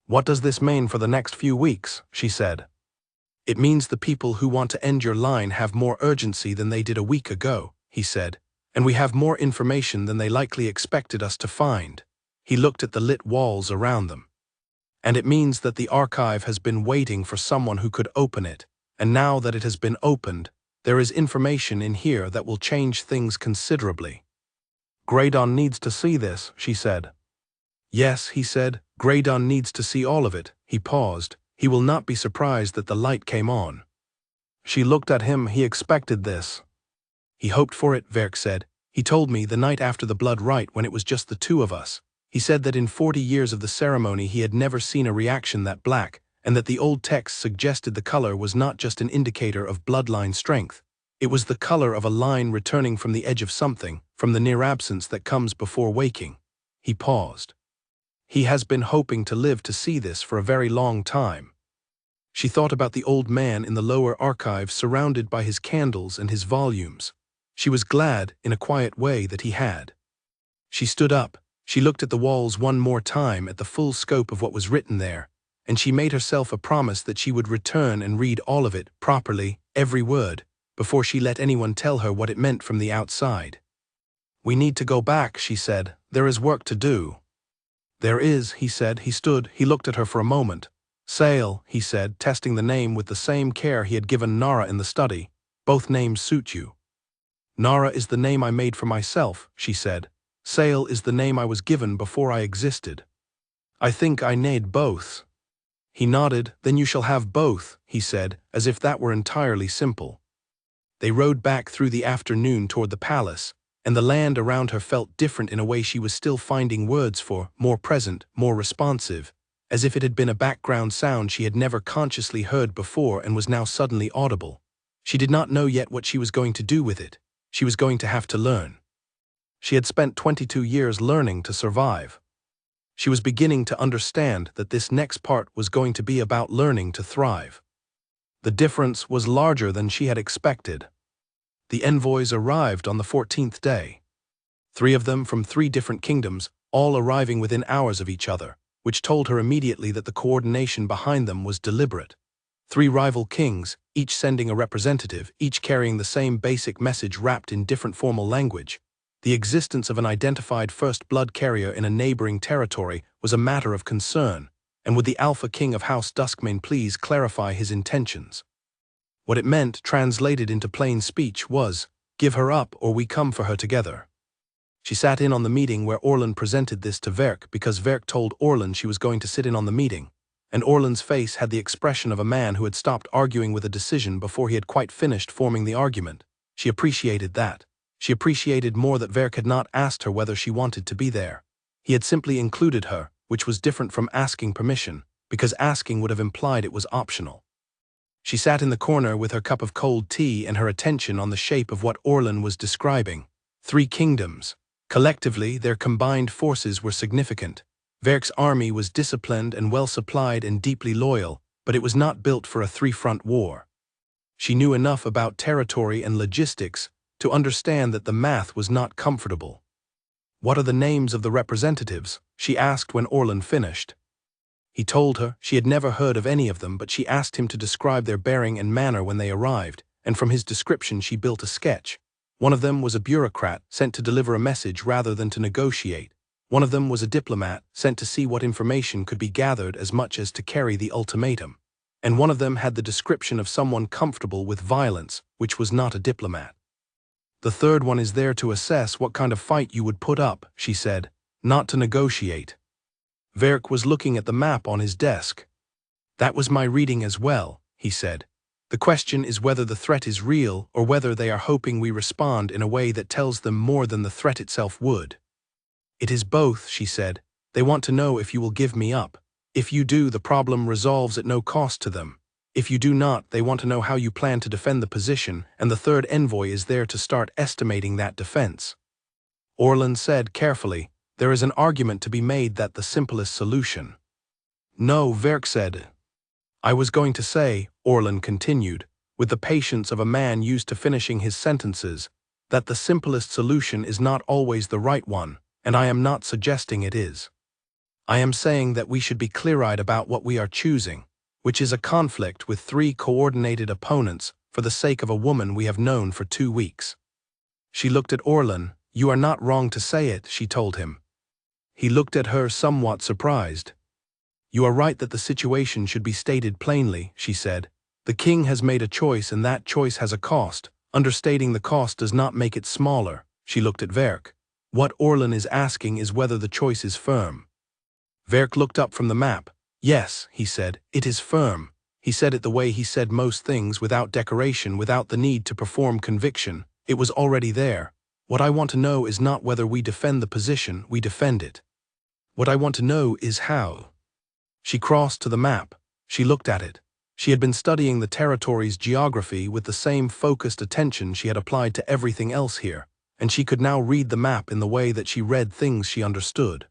"What does this mean for the next few weeks?" she said. "It means the people who want to end your line have more urgency than they did a week ago," he said, "and we have more information than they likely expected us to find." He looked at the lit walls around them. "And it means that the archive has been waiting for someone who could open it, and now that it has been opened, there is information in here that will change things considerably." "Graydon needs to see this," she said. "Yes," he said, "Graydon needs to see all of it." He paused. "He will not be surprised that the light came on." She looked at him. "He expected this." "He hoped for it," Verk said. "He told me the night after the blood rite when it was just the two of us. He said that in 40 years of the ceremony he had never seen a reaction that black, and that the old text suggested the color was not just an indicator of bloodline strength. It was the color of a line returning from the edge of something, from the near absence that comes before waking." He paused. "He has been hoping to live to see this for a very long time." She thought about the old man in the lower archive surrounded by his candles and his volumes. She was glad, in a quiet way, that he had. She stood up. She looked at the walls one more time at the full scope of what was written there, and she made herself a promise that she would return and read all of it, properly, every word, before she let anyone tell her what it meant from the outside. "We need to go back," she said. "There is work to do." "There is," he said. He stood. He looked at her for a moment. "Sale," he said, testing the name with the same care he had given Nara in the study. "Both names suit you." "Nara is the name I made for myself," she said. "Sale is the name I was given before I existed. I think I need both." He nodded. "Then you shall have both," he said, as if that were entirely simple. They rode back through the afternoon toward the palace, and the land around her felt different in a way she was still finding words for, more present, more responsive, as if it had been a background sound she had never consciously heard before and was now suddenly audible. She did not know yet what she was going to do with it. She was going to have to learn. She had spent 22 years learning to survive. She was beginning to understand that this next part was going to be about learning to thrive. The difference was larger than she had expected. The envoys arrived on the 14th day. 3 of them from 3 different kingdoms, all arriving within hours of each other, which told her immediately that the coordination behind them was deliberate. 3 rival kings, each sending a representative, each carrying the same basic message wrapped in different formal language. The existence of an identified first blood carrier in a neighboring territory was a matter of concern, and would the Alpha King of House Duskmane please clarify his intentions? What it meant, translated into plain speech, was, "Give her up or we come for her together." She sat in on the meeting where Orlan presented this to Verk because Verk told Orlan she was going to sit in on the meeting, and Orlan's face had the expression of a man who had stopped arguing with a decision before he had quite finished forming the argument. She appreciated that. She appreciated more that Verk had not asked her whether she wanted to be there. He had simply included her, which was different from asking permission, because asking would have implied it was optional. She sat in the corner with her cup of cold tea and her attention on the shape of what Orlan was describing. 3 kingdoms. Collectively, their combined forces were significant. Verk's army was disciplined and well-supplied and deeply loyal, but it was not built for a three-front war. She knew enough about territory and logistics to understand that the math was not comfortable. "What are the names of the representatives?" she asked when Orlan finished. He told her she had never heard of any of them, but she asked him to describe their bearing and manner when they arrived, and from his description she built a sketch. One of them was a bureaucrat sent to deliver a message rather than to negotiate. One of them was a diplomat sent to see what information could be gathered as much as to carry the ultimatum. And one of them had the description of someone comfortable with violence, which was not a diplomat. "The third one is there to assess what kind of fight you would put up," she said, "not to negotiate." Verk was looking at the map on his desk. "That was my reading as well," he said. "The question is whether the threat is real or whether they are hoping we respond in a way that tells them more than the threat itself would." "It is both," she said. "They want to know if you will give me up. If you do, the problem resolves at no cost to them. If you do not, they want to know how you plan to defend the position, and the third envoy is there to start estimating that defense." Orlan said carefully, "There is an argument to be made that the simplest solution." "No," Verk said. "I was going to say," Orlan continued, with the patience of a man used to finishing his sentences, "that the simplest solution is not always the right one, and I am not suggesting it is. I am saying that we should be clear-eyed about what we are choosing, which is a conflict with three coordinated opponents for the sake of a woman we have known for 2 weeks." She looked at Orlan. "You are not wrong to say it," she told him. He looked at her somewhat surprised. "You are right that the situation should be stated plainly," she said. "The king has made a choice and that choice has a cost. Understating the cost does not make it smaller." She looked at Verk. "What Orlan is asking is whether the choice is firm." Verk looked up from the map. "Yes," he said, "it is firm." He said it the way he said most things, without decoration, without the need to perform conviction. It was already there. "What I want to know is not whether we defend the position, we defend it. What I want to know is how." She crossed to the map. She looked at it. She had been studying the territory's geography with the same focused attention she had applied to everything else here, and she could now read the map in the way that she read things she understood.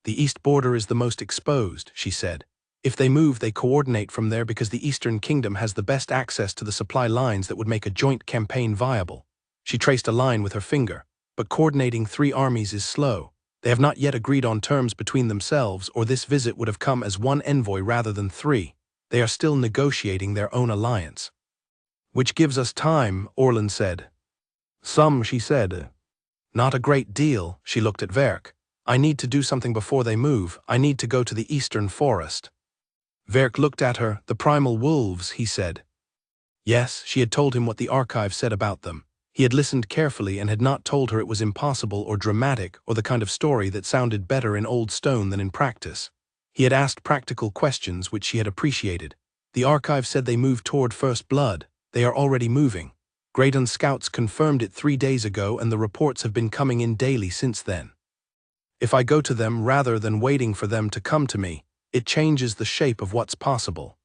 "The east border is the most exposed," she said. "If they move, they coordinate from there because the Eastern Kingdom has the best access to the supply lines that would make a joint campaign viable." She traced a line with her finger. "But coordinating 3 armies is slow. They have not yet agreed on terms between themselves, or this visit would have come as 1 envoy rather than 3. They are still negotiating their own alliance." "Which gives us time," Orlan said. "Some," she said. "Not a great deal." She looked at Verk. "I need to do something before they move. I need to go to the eastern forest." Verk looked at her. "The primal wolves," he said. Yes, she had told him what the archive said about them. He had listened carefully and had not told her it was impossible or dramatic or the kind of story that sounded better in old stone than in practice. He had asked practical questions which she had appreciated. The archive said they moved toward first blood. They are already moving. Graydon scouts confirmed it 3 days ago, and the reports have been coming in daily since then. If I go to them rather than waiting for them to come to me, it changes the shape of what's possible."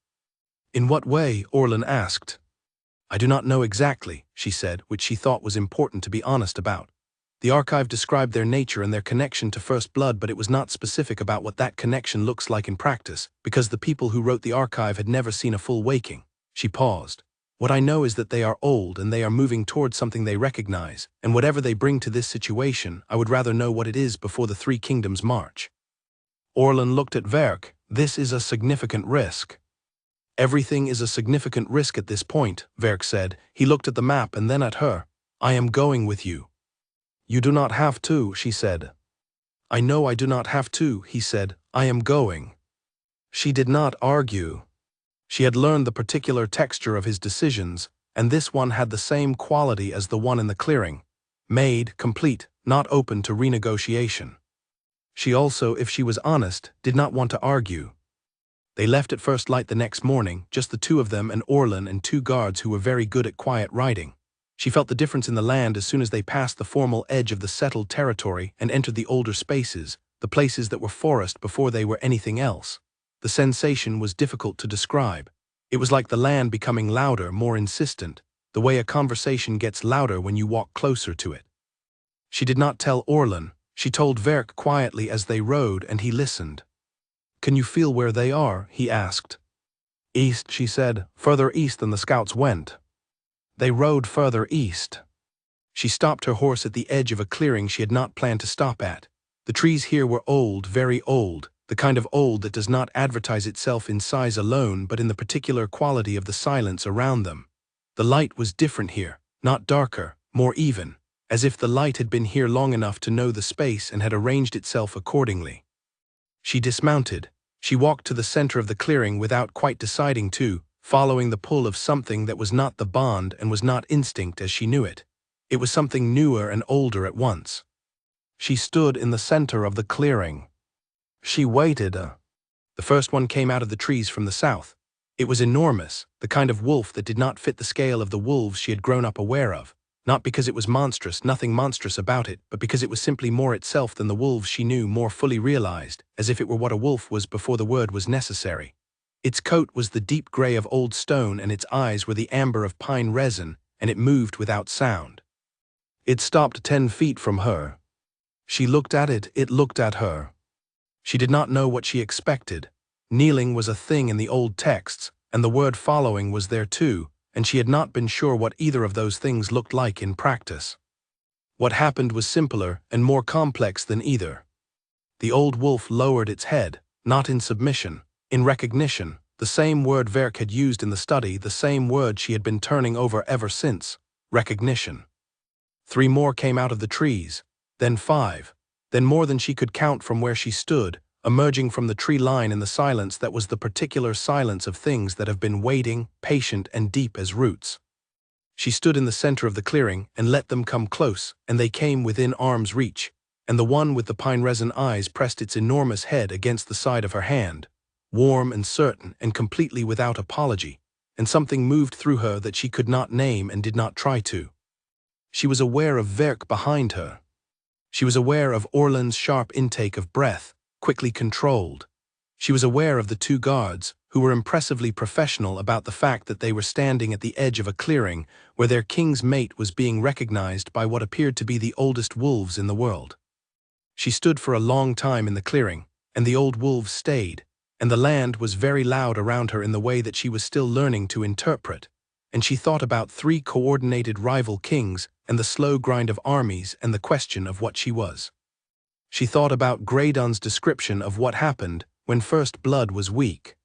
"In what way?" Orlan asked. "I do not know exactly," she said, which she thought was important to be honest about. The archive described their nature and their connection to first blood, but it was not specific about what that connection looks like in practice, because the people who wrote the archive had never seen a full waking. She paused. "What I know is that they are old and they are moving towards something they recognize, and whatever they bring to this situation, I would rather know what it is before the 3 kingdoms march." Orlan looked at Verk. "This is a significant risk." "Everything is a significant risk at this point," Verk said. He looked at the map and then at her. "I am going with you." "You do not have to," she said. "I know I do not have to," he said. "I am going." She did not argue. She had learned the particular texture of his decisions, and this one had the same quality as the one in the clearing. Made, complete, not open to renegotiation. She also, if she was honest, did not want to argue. They left at first light the next morning, just the 2 of them and Orlan and 2 guards who were very good at quiet riding. She felt the difference in the land as soon as they passed the formal edge of the settled territory and entered the older spaces, the places that were forest before they were anything else. The sensation was difficult to describe. It was like the land becoming louder, more insistent, the way a conversation gets louder when you walk closer to it. She did not tell Orlan. she told Verk quietly as they rode, and he listened. Can you feel where they are? He asked. East, she said, further east than the scouts went. They rode further east. She stopped her horse at the edge of a clearing she had not planned to stop at. The trees here were old, very old, the kind of old that does not advertise itself in size alone but in the particular quality of the silence around them. The light was different here, not darker, more even, as if the light had been here long enough to know the space and had arranged itself accordingly. She dismounted. She walked to the center of the clearing without quite deciding to, following the pull of something that was not the bond and was not instinct as she knew it. It was something newer and older at once. She stood in the center of the clearing. She waited. The first one came out of the trees from the south. It was enormous, the kind of wolf that did not fit the scale of the wolves she had grown up aware of, not because it was monstrous, nothing monstrous about it, but because it was simply more itself than the wolves she knew, more fully realized, as if it were what a wolf was before the word was necessary. Its coat was the deep gray of old stone, and its eyes were the amber of pine resin, and it moved without sound. It stopped 10 feet from her. She looked at it, it looked at her. She did not know what she expected. Kneeling was a thing in the old texts, and the word following was there too, and she had not been sure what either of those things looked like in practice. What happened was simpler and more complex than either. The old wolf lowered its head, not in submission, in recognition, the same word Verk had used in the study, the same word she had been turning over ever since, recognition. 3 more came out of the trees, then 5, then more than she could count from where she stood, emerging from the tree line in the silence that was the particular silence of things that have been waiting, patient and deep as roots. She stood in the center of the clearing and let them come close, and they came within arm's reach, and the one with the pine resin eyes pressed its enormous head against the side of her hand, warm and certain and completely without apology, and something moved through her that she could not name and did not try to. She was aware of Verk behind her. She was aware of Orland's sharp intake of breath, quickly controlled. She was aware of the 2 guards, who were impressively professional about the fact that they were standing at the edge of a clearing where their king's mate was being recognized by what appeared to be the oldest wolves in the world. She stood for a long time in the clearing, and the old wolves stayed, and the land was very loud around her in the way that she was still learning to interpret, and she thought about 3 coordinated rival kings and the slow grind of armies and the question of what she was. She thought about Graydon's description of what happened when first blood was weak.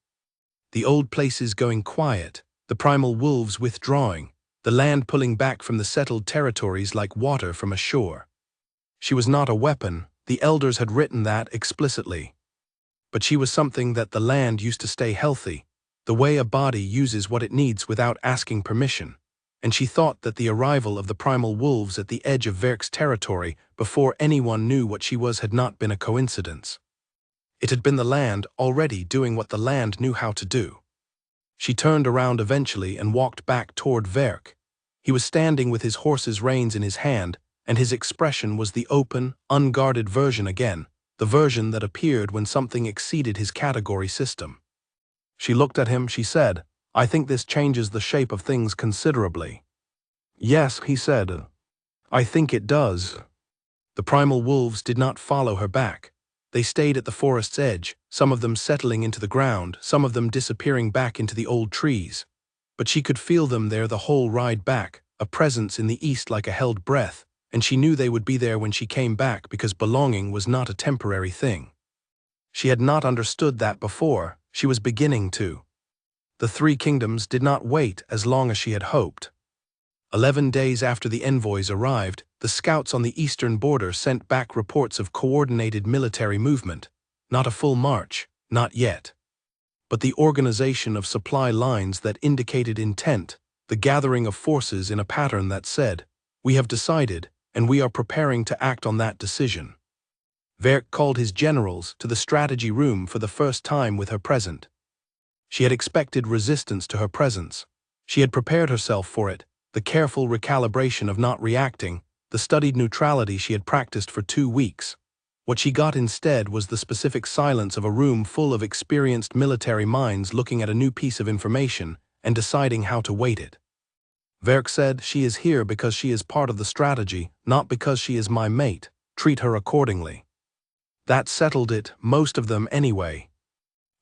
The old places going quiet, the primal wolves withdrawing, the land pulling back from the settled territories like water from a shore. She was not a weapon, the elders had written that explicitly. But she was something that the land used to stay healthy, the way a body uses what it needs without asking permission, and she thought that the arrival of the primal wolves at the edge of Verk's territory before anyone knew what she was had not been a coincidence. It had been the land already doing what the land knew how to do. She turned around eventually and walked back toward Verk. He was standing with his horse's reins in his hand, and his expression was the open, unguarded version again, the version that appeared when something exceeded his category system. She looked at him, she said, "I think this changes the shape of things considerably." "Yes," he said. "I think it does." The primal wolves did not follow her back. They stayed at the forest's edge, some of them settling into the ground, some of them disappearing back into the old trees. But she could feel them there the whole ride back, a presence in the east like a held breath, and she knew they would be there when she came back because belonging was not a temporary thing. She had not understood that before, she was beginning to. The 3 kingdoms did not wait as long as she had hoped. 11 days after the envoys arrived, the scouts on the eastern border sent back reports of coordinated military movement, not a full march, not yet. But the organization of supply lines that indicated intent, the gathering of forces in a pattern that said, "We have decided, and we are preparing to act on that decision." Verk called his generals to the strategy room for the first time with her present. She had expected resistance to her presence. She had prepared herself for it, the careful recalibration of not reacting, the studied neutrality she had practiced for 2 weeks. What she got instead was the specific silence of a room full of experienced military minds looking at a new piece of information and deciding how to weight it. Verk said, "She is here because she is part of the strategy, not because she is my mate." treat her accordingly. That settled it, most of them anyway.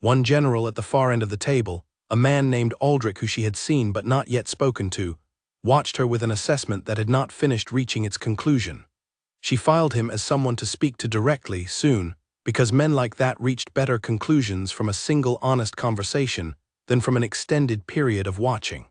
One general at the far end of the table, a man named Aldrich who she had seen but not yet spoken to, watched her with an assessment that had not finished reaching its conclusion. She filed him as someone to speak to directly, soon, because men like that reached better conclusions from a single honest conversation than from an extended period of watching.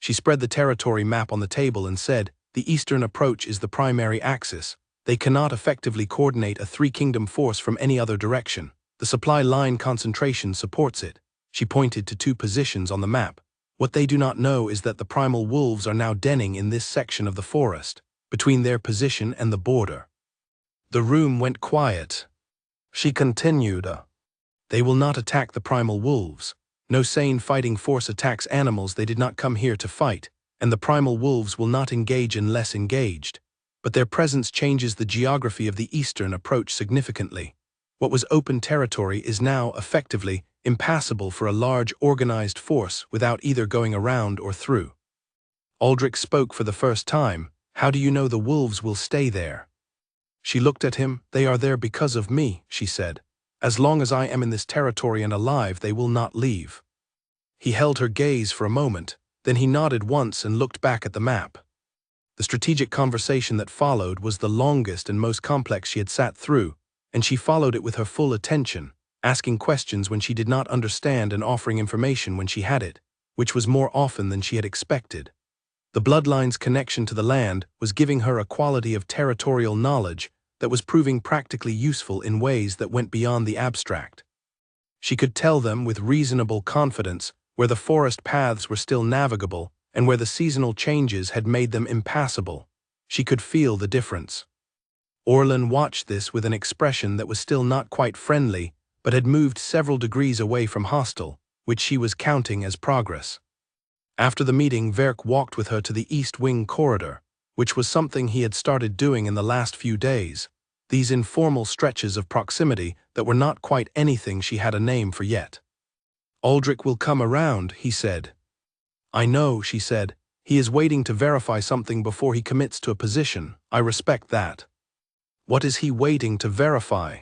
She spread the territory map on the table and said, "The eastern approach is the primary axis. They cannot effectively coordinate a three-kingdom force from any other direction. The supply line concentration supports it." She pointed to two positions on the map. "What they do not know is that the primal wolves are now denning in this section of the forest, between their position and the border." The room went quiet. She continued, "They will not attack the primal wolves. No sane fighting force attacks animals they did not come here to fight, and the primal wolves will not engage unless engaged. But their presence changes the geography of the eastern approach significantly. What was open territory is now, effectively, impassable for a large organized force without either going around or through." Aldrich spoke for the first time. "How do you know the wolves will stay there?" She looked at him. "They are there because of me," she said. "As long as I am in this territory and alive, they will not leave." He held her gaze for a moment, then he nodded once and looked back at the map. The strategic conversation that followed was the longest and most complex she had sat through, and she followed it with her full attention, asking questions when she did not understand and offering information when she had it, which was more often than she had expected. The Bloodline's connection to the land was giving her a quality of territorial knowledge that was proving practically useful in ways that went beyond the abstract. She could tell them with reasonable confidence where the forest paths were still navigable and where the seasonal changes had made them impassable. She could feel the difference. Orlan watched this with an expression that was still not quite friendly, but had moved several degrees away from hostile, which she was counting as progress. After the meeting, Verk walked with her to the East Wing corridor, which was something he had started doing in the last few days, these informal stretches of proximity that were not quite anything she had a name for yet. "Aldrich will come around," he said. "I know," she said. "He is waiting to verify something before he commits to a position. I respect that." "What is he waiting to verify?"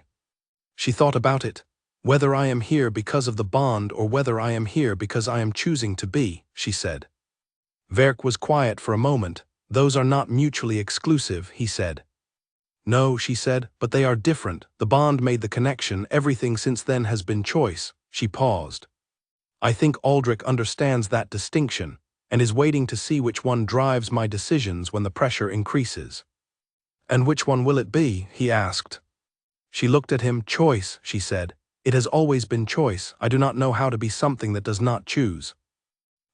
She thought about it. "Whether I am here because of the bond or whether I am here because I am choosing to be," she said. Verk was quiet for a moment. "Those are not mutually exclusive," he said. "No," she said, "but they are different. The bond made the connection. Everything since then has been choice." She paused. "I think Aldrich understands that distinction, and is waiting to see which one drives my decisions when the pressure increases." "And which one will it be?" he asked. She looked at him. "Choice," she said. "It has always been choice. I do not know how to be something that does not choose."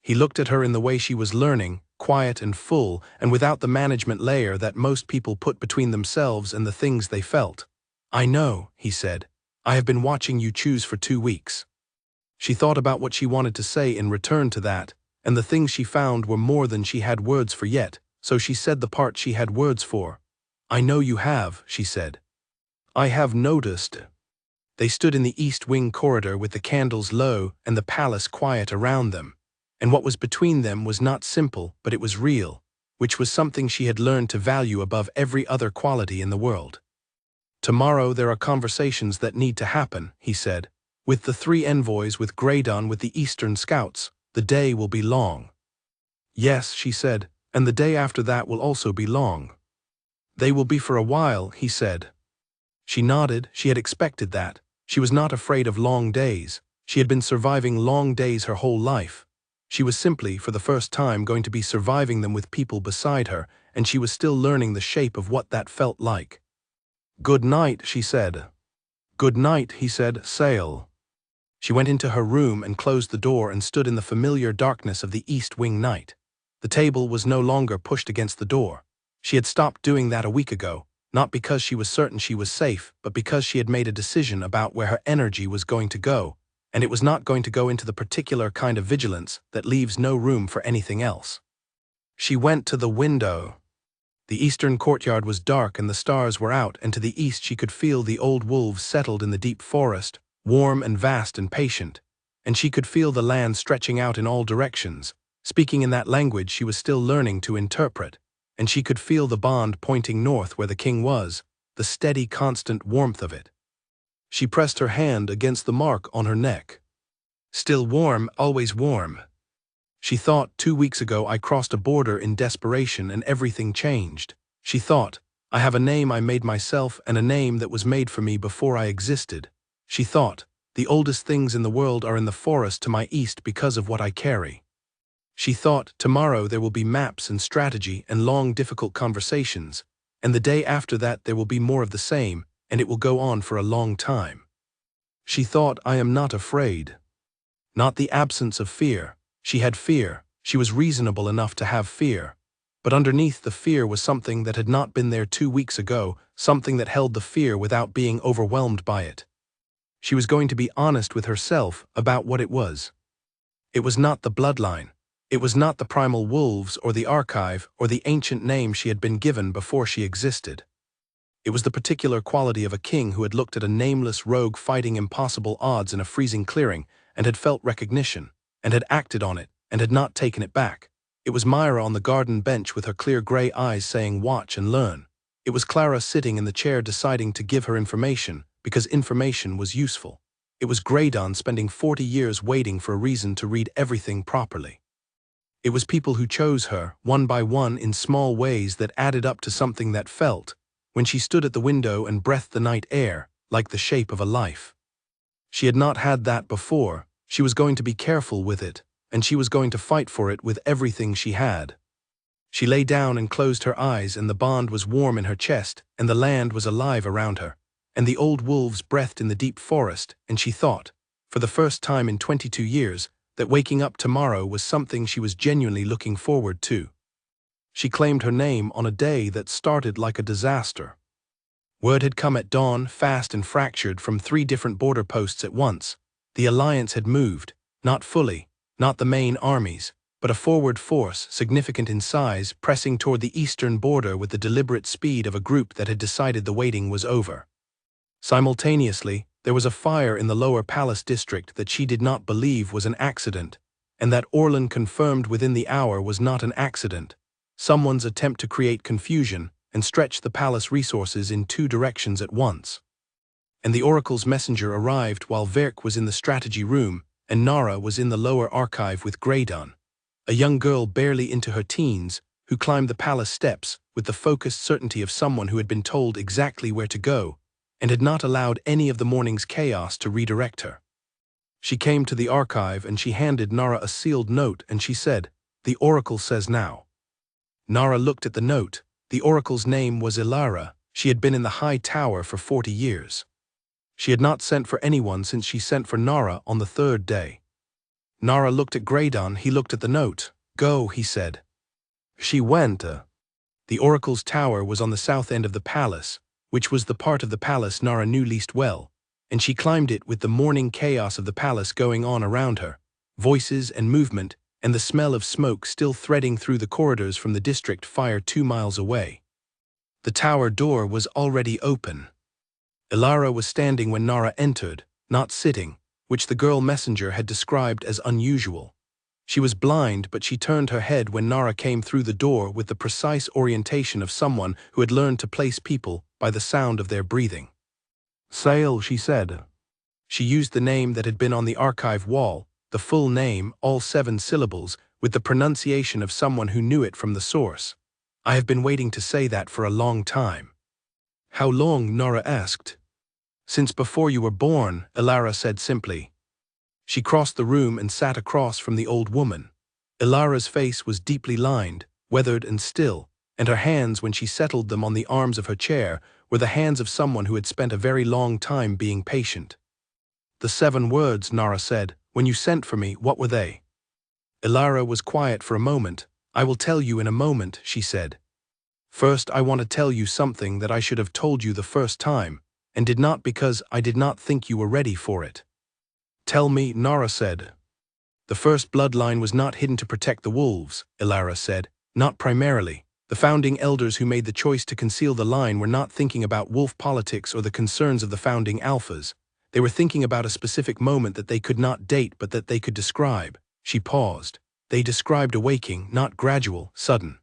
He looked at her in the way she was learning, quiet and full, and without the management layer that most people put between themselves and the things they felt. "I know," he said. "I have been watching you choose for 2 weeks." She thought about what she wanted to say in return to that, and the things she found were more than she had words for yet, so she said the part she had words for. "I know you have," she said. "I have noticed." They stood in the East Wing corridor with the candles low and the palace quiet around them, and what was between them was not simple, but it was real, which was something she had learned to value above every other quality in the world. "Tomorrow there are conversations that need to happen," he said. "With the 3 envoys, with Graydon, with the Eastern Scouts. The day will be long." "Yes," she said, "and the day after that will also be long." "They will be for a while," he said. She nodded. She had expected that. She was not afraid of long days. She had been surviving long days her whole life. She was simply, for the first time, going to be surviving them with people beside her, and she was still learning the shape of what that felt like. "Good night," she said. "Good night," he said. "Sail." She went into her room and closed the door and stood in the familiar darkness of the East Wing night. The table was no longer pushed against the door. She had stopped doing that a week ago, not because she was certain she was safe, but because she had made a decision about where her energy was going to go, and it was not going to go into the particular kind of vigilance that leaves no room for anything else. She went to the window. The eastern courtyard was dark and the stars were out, and to the east she could feel the old wolves settled in the deep forest, warm and vast and patient, and she could feel the land stretching out in all directions, speaking in that language she was still learning to interpret, and she could feel the bond pointing north where the king was, the steady, constant warmth of it. She pressed her hand against the mark on her neck. Still warm, always warm. She thought, 2 weeks ago I crossed a border in desperation and everything changed. She thought, I have a name I made myself and a name that was made for me before I existed. She thought, the oldest things in the world are in the forest to my east because of what I carry. She thought, tomorrow there will be maps and strategy and long difficult conversations, and the day after that there will be more of the same, and it will go on for a long time. She thought, I am not afraid. Not the absence of fear. She had fear. She was reasonable enough to have fear. But underneath the fear was something that had not been there 2 weeks ago, something that held the fear without being overwhelmed by it. She was going to be honest with herself about what it was. It was not the bloodline. It was not the primal wolves or the archive or the ancient name she had been given before she existed. It was the particular quality of a king who had looked at a nameless rogue fighting impossible odds in a freezing clearing and had felt recognition, and had acted on it, and had not taken it back. It was Myra on the garden bench with her clear gray eyes saying, watch and learn. It was Clara sitting in the chair deciding to give her information, because information was useful. It was Graydon spending 40 years waiting for a reason to read everything properly. It was people who chose her, one by one in small ways that added up to something that felt, when she stood at the window and breathed the night air, like the shape of a life. She had not had that before. She was going to be careful with it, and she was going to fight for it with everything she had. She lay down and closed her eyes, and the bond was warm in her chest, and the land was alive around her, and the old wolves breathed in the deep forest, and she thought, for the first time in 22 years, that waking up tomorrow was something she was genuinely looking forward to. She claimed her name on a day that started like a disaster. Word had come at dawn, fast and fractured, from 3 different border posts at once. The alliance had moved, not fully, not the main armies, but a forward force, significant in size, pressing toward the eastern border with the deliberate speed of a group that had decided the waiting was over. Simultaneously, there was a fire in the lower palace district that she did not believe was an accident, and that Orlan confirmed within the hour was not an accident, someone's attempt to create confusion and stretch the palace resources in 2 directions at once. And the Oracle's messenger arrived while Verk was in the strategy room, and Nara was in the lower archive with Graydon, a young girl barely into her teens, who climbed the palace steps with the focused certainty of someone who had been told exactly where to go, and had not allowed any of the morning's chaos to redirect her. She came to the archive and she handed Nara a sealed note, and she said, "The Oracle says now." Nara looked at the note. The Oracle's name was Ilara. She had been in the high tower for 40 years. She had not sent for anyone since she sent for Nara on the 3rd day. Nara looked at Graydon. He looked at the note. "Go," he said. She went. The Oracle's tower was on the south end of the palace, which was the part of the palace Nara knew least well, and she climbed it with the morning chaos of the palace going on around her, voices and movement, and the smell of smoke still threading through the corridors from the district fire 2 miles away. The tower door was already open. Ilara was standing when Nara entered, not sitting, which the girl messenger had described as unusual. She was blind, but she turned her head when Nara came through the door with the precise orientation of someone who had learned to place people by the sound of their breathing. "Sail," she said. She used the name that had been on the archive wall, the full name, all 7 syllables, with the pronunciation of someone who knew it from the source. "I have been waiting to say that for a long time." "How long?" Nara asked. "Since before you were born," Ilara said simply. She crossed the room and sat across from the old woman. Ilara's face was deeply lined, weathered and still, and her hands, when she settled them on the arms of her chair, were the hands of someone who had spent a very long time being patient. "The 7 words," Nara said. "When you sent for me, what were they?" Ilara was quiet for a moment. "I will tell you in a moment," she said. "First, I want to tell you something that I should have told you the first time, and did not because I did not think you were ready for it." "Tell me," Nara said. "The first bloodline was not hidden to protect the wolves," Ilara said. "Not primarily. The founding elders who made the choice to conceal the line were not thinking about wolf politics or the concerns of the founding alphas. They were thinking about a specific moment that they could not date but that they could describe." She paused. "They described a waking, not gradual, sudden."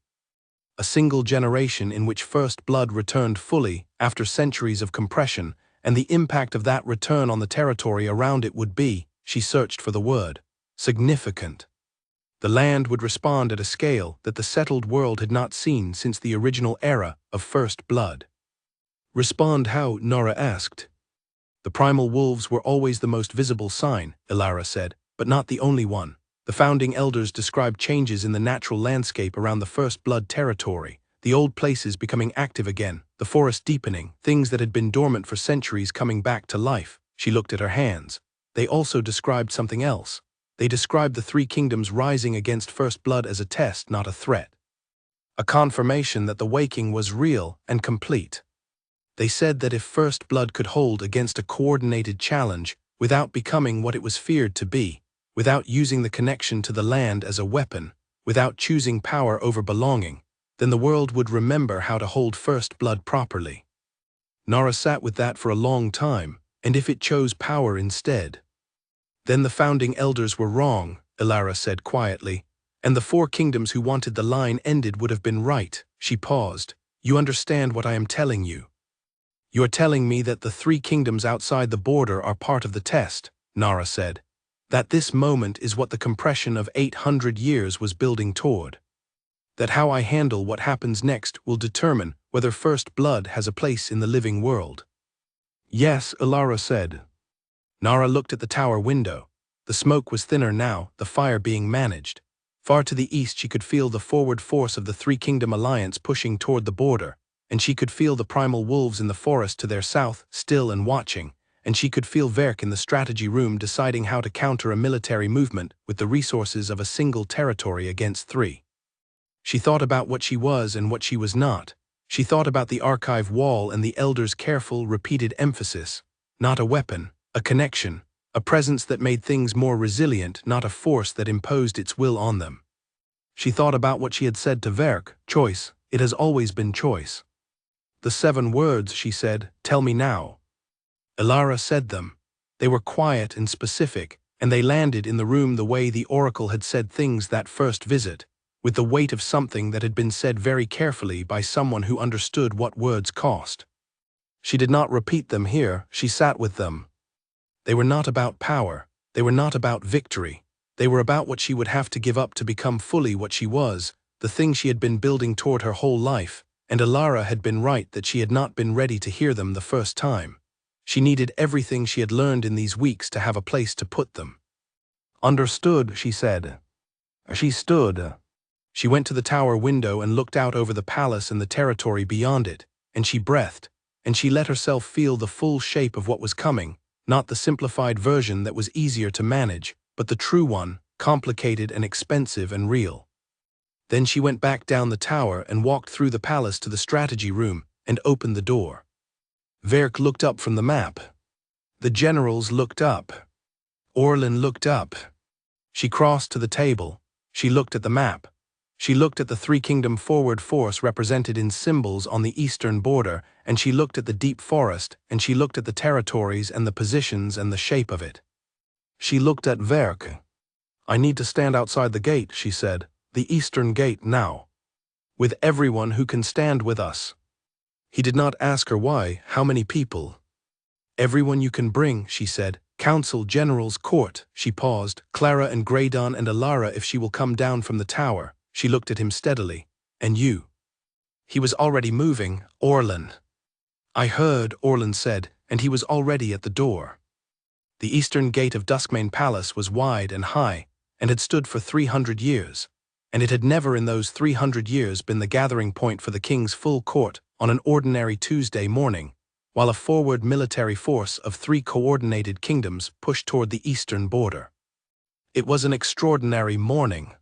a single generation in which first blood returned fully after centuries of compression, and the impact of that return on the territory around it would be, she searched for the word, significant. The land would respond at a scale that the settled world had not seen since the original era of first blood. Respond how? Nora asked. The primal wolves were always the most visible sign, Ilara said, but not the only one. The founding elders described changes in the natural landscape around the first blood territory, the old places becoming active again, the forest deepening, things that had been dormant for centuries coming back to life. She looked at her hands. They also described something else. They described the three kingdoms rising against first blood as a test, not a threat. A confirmation that the waking was real and complete. They said that if first blood could hold against a coordinated challenge without becoming what it was feared to be, without using the connection to the land as a weapon, without choosing power over belonging, then the world would remember how to hold first blood properly. Nara sat with that for a long time, and if it chose power instead? Then the founding elders were wrong, Ilara said quietly, and the four kingdoms who wanted the line ended would have been right. She paused. You understand what I am telling you? You are telling me that the three kingdoms outside the border are part of the test, Nara said. That this moment is what the compression of 800 years was building toward. That how I handle what happens next will determine whether first blood has a place in the living world. Yes, Ilara said. Nara looked at the tower window. The smoke was thinner now, the fire being managed. Far to the east she could feel the forward force of the three-kingdom alliance pushing toward the border, and she could feel the primal wolves in the forest to their south, still and watching, and she could feel Verk in the strategy room deciding how to counter a military movement with the resources of a single territory against three. She thought about what she was and what she was not. She thought about the archive wall and the elders' careful, repeated emphasis. Not a weapon, a connection, a presence that made things more resilient, not a force that imposed its will on them. She thought about what she had said to Verk, choice, it has always been choice. The 7 words, she said, tell me now. Ilara said them. They were quiet and specific, and they landed in the room the way the oracle had said things that first visit, with the weight of something that had been said very carefully by someone who understood what words cost. She did not repeat them here, she sat with them. They were not about power, they were not about victory, they were about what she would have to give up to become fully what she was, the thing she had been building toward her whole life, and Ilara had been right that she had not been ready to hear them the first time. She needed everything she had learned in these weeks to have a place to put them. Understood, she said. She stood. She went to the tower window and looked out over the palace and the territory beyond it, and she breathed, and she let herself feel the full shape of what was coming, not the simplified version that was easier to manage, but the true one, complicated and expensive and real. Then she went back down the tower and walked through the palace to the strategy room and opened the door. Verk looked up from the map. The generals looked up. Orlin looked up. She crossed to the table. She looked at the map. She looked at the three-kingdom forward force represented in symbols on the eastern border, and she looked at the deep forest, and she looked at the territories and the positions and the shape of it. She looked at Verk. I need to stand outside the gate, she said, the eastern gate now. With everyone who can stand with us. He did not ask her why, how many people. Everyone you can bring, she said. Council, generals, court. She paused. Clara and Graydon and Ilara if she will come down from the tower. She looked at him steadily. And you? He was already moving. Orlin. I heard, Orlin said, and he was already at the door. The eastern gate of Duskmane Palace was wide and high, and had stood for 300 years, and it had never in those 300 years been the gathering point for the king's full court on an ordinary Tuesday morning, while a forward military force of 3 coordinated kingdoms pushed toward the eastern border. It was an extraordinary morning.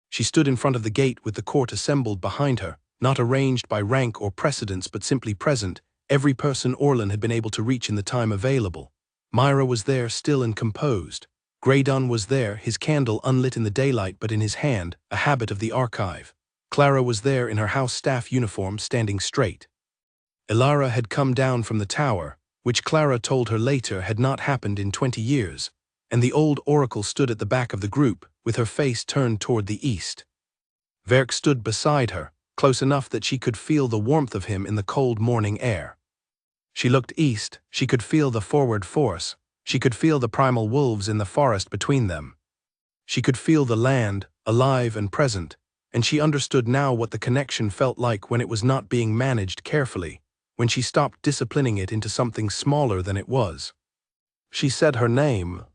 She stood in front of the gate with the court assembled behind her, not arranged by rank or precedence but simply present, every person Orlin had been able to reach in the time available. Myra was there, still and composed. Graydon was there, his candle unlit in the daylight but in his hand, a habit of the archive. Clara was there in her house staff uniform, standing straight. Ilara had come down from the tower, which Clara told her later had not happened in 20 years, and the old oracle stood at the back of the group, with her face turned toward the east. Verk stood beside her, close enough that she could feel the warmth of him in the cold morning air. She looked east, she could feel the forward force, she could feel the primal wolves in the forest between them. She could feel the land, alive and present, and she understood now what the connection felt like when it was not being managed carefully, when she stopped disciplining it into something smaller than it was. She said her name.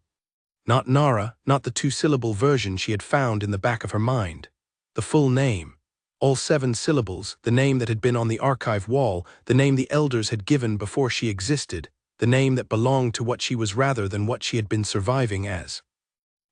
Not Nara, not the two-syllable version she had found in the back of her mind. The full name. All 7 syllables, the name that had been on the archive wall, the name the elders had given before she existed, the name that belonged to what she was rather than what she had been surviving as.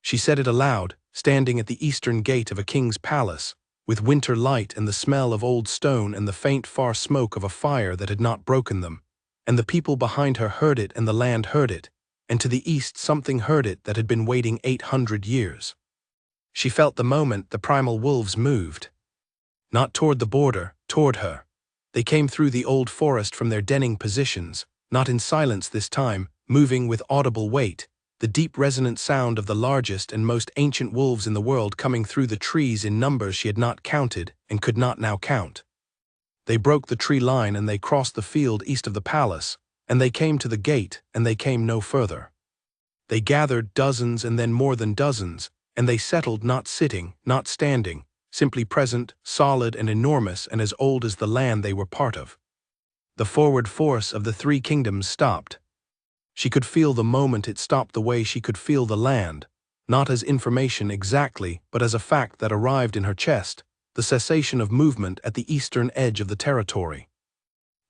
She said it aloud, standing at the eastern gate of a king's palace, with winter light and the smell of old stone and the faint far smoke of a fire that had not broken them, and the people behind her heard it and the land heard it, and to the east something heard it that had been waiting 800 years. She felt the moment the primal wolves moved. Not toward the border, toward her. They came through the old forest from their denning positions, not in silence this time, moving with audible weight, the deep resonant sound of the largest and most ancient wolves in the world coming through the trees in numbers she had not counted and could not now count. They broke the tree line and they crossed the field east of the palace, and they came to the gate and they came no further. They gathered dozens and then more than dozens, and they settled not sitting, not standing, simply present, solid and enormous and as old as the land they were part of. The forward force of the 3 kingdoms stopped. She could feel the moment it stopped the way she could feel the land, not as information exactly, but as a fact that arrived in her chest, the cessation of movement at the eastern edge of the territory.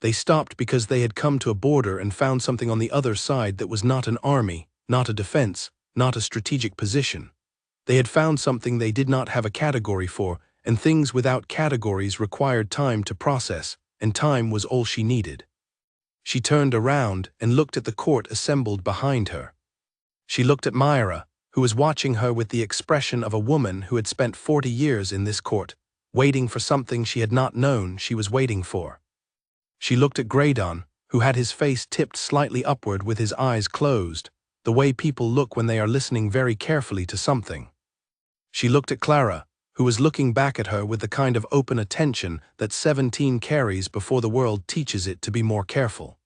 They stopped because they had come to a border and found something on the other side that was not an army, not a defense, not a strategic position. They had found something they did not have a category for, and things without categories required time to process, and time was all she needed. She turned around and looked at the court assembled behind her. She looked at Myra, who was watching her with the expression of a woman who had spent 40 years in this court, waiting for something she had not known she was waiting for. She looked at Graydon, who had his face tipped slightly upward with his eyes closed, the way people look when they are listening very carefully to something. She looked at Clara, who was looking back at her with the kind of open attention that 17 carries before the world teaches it to be more careful.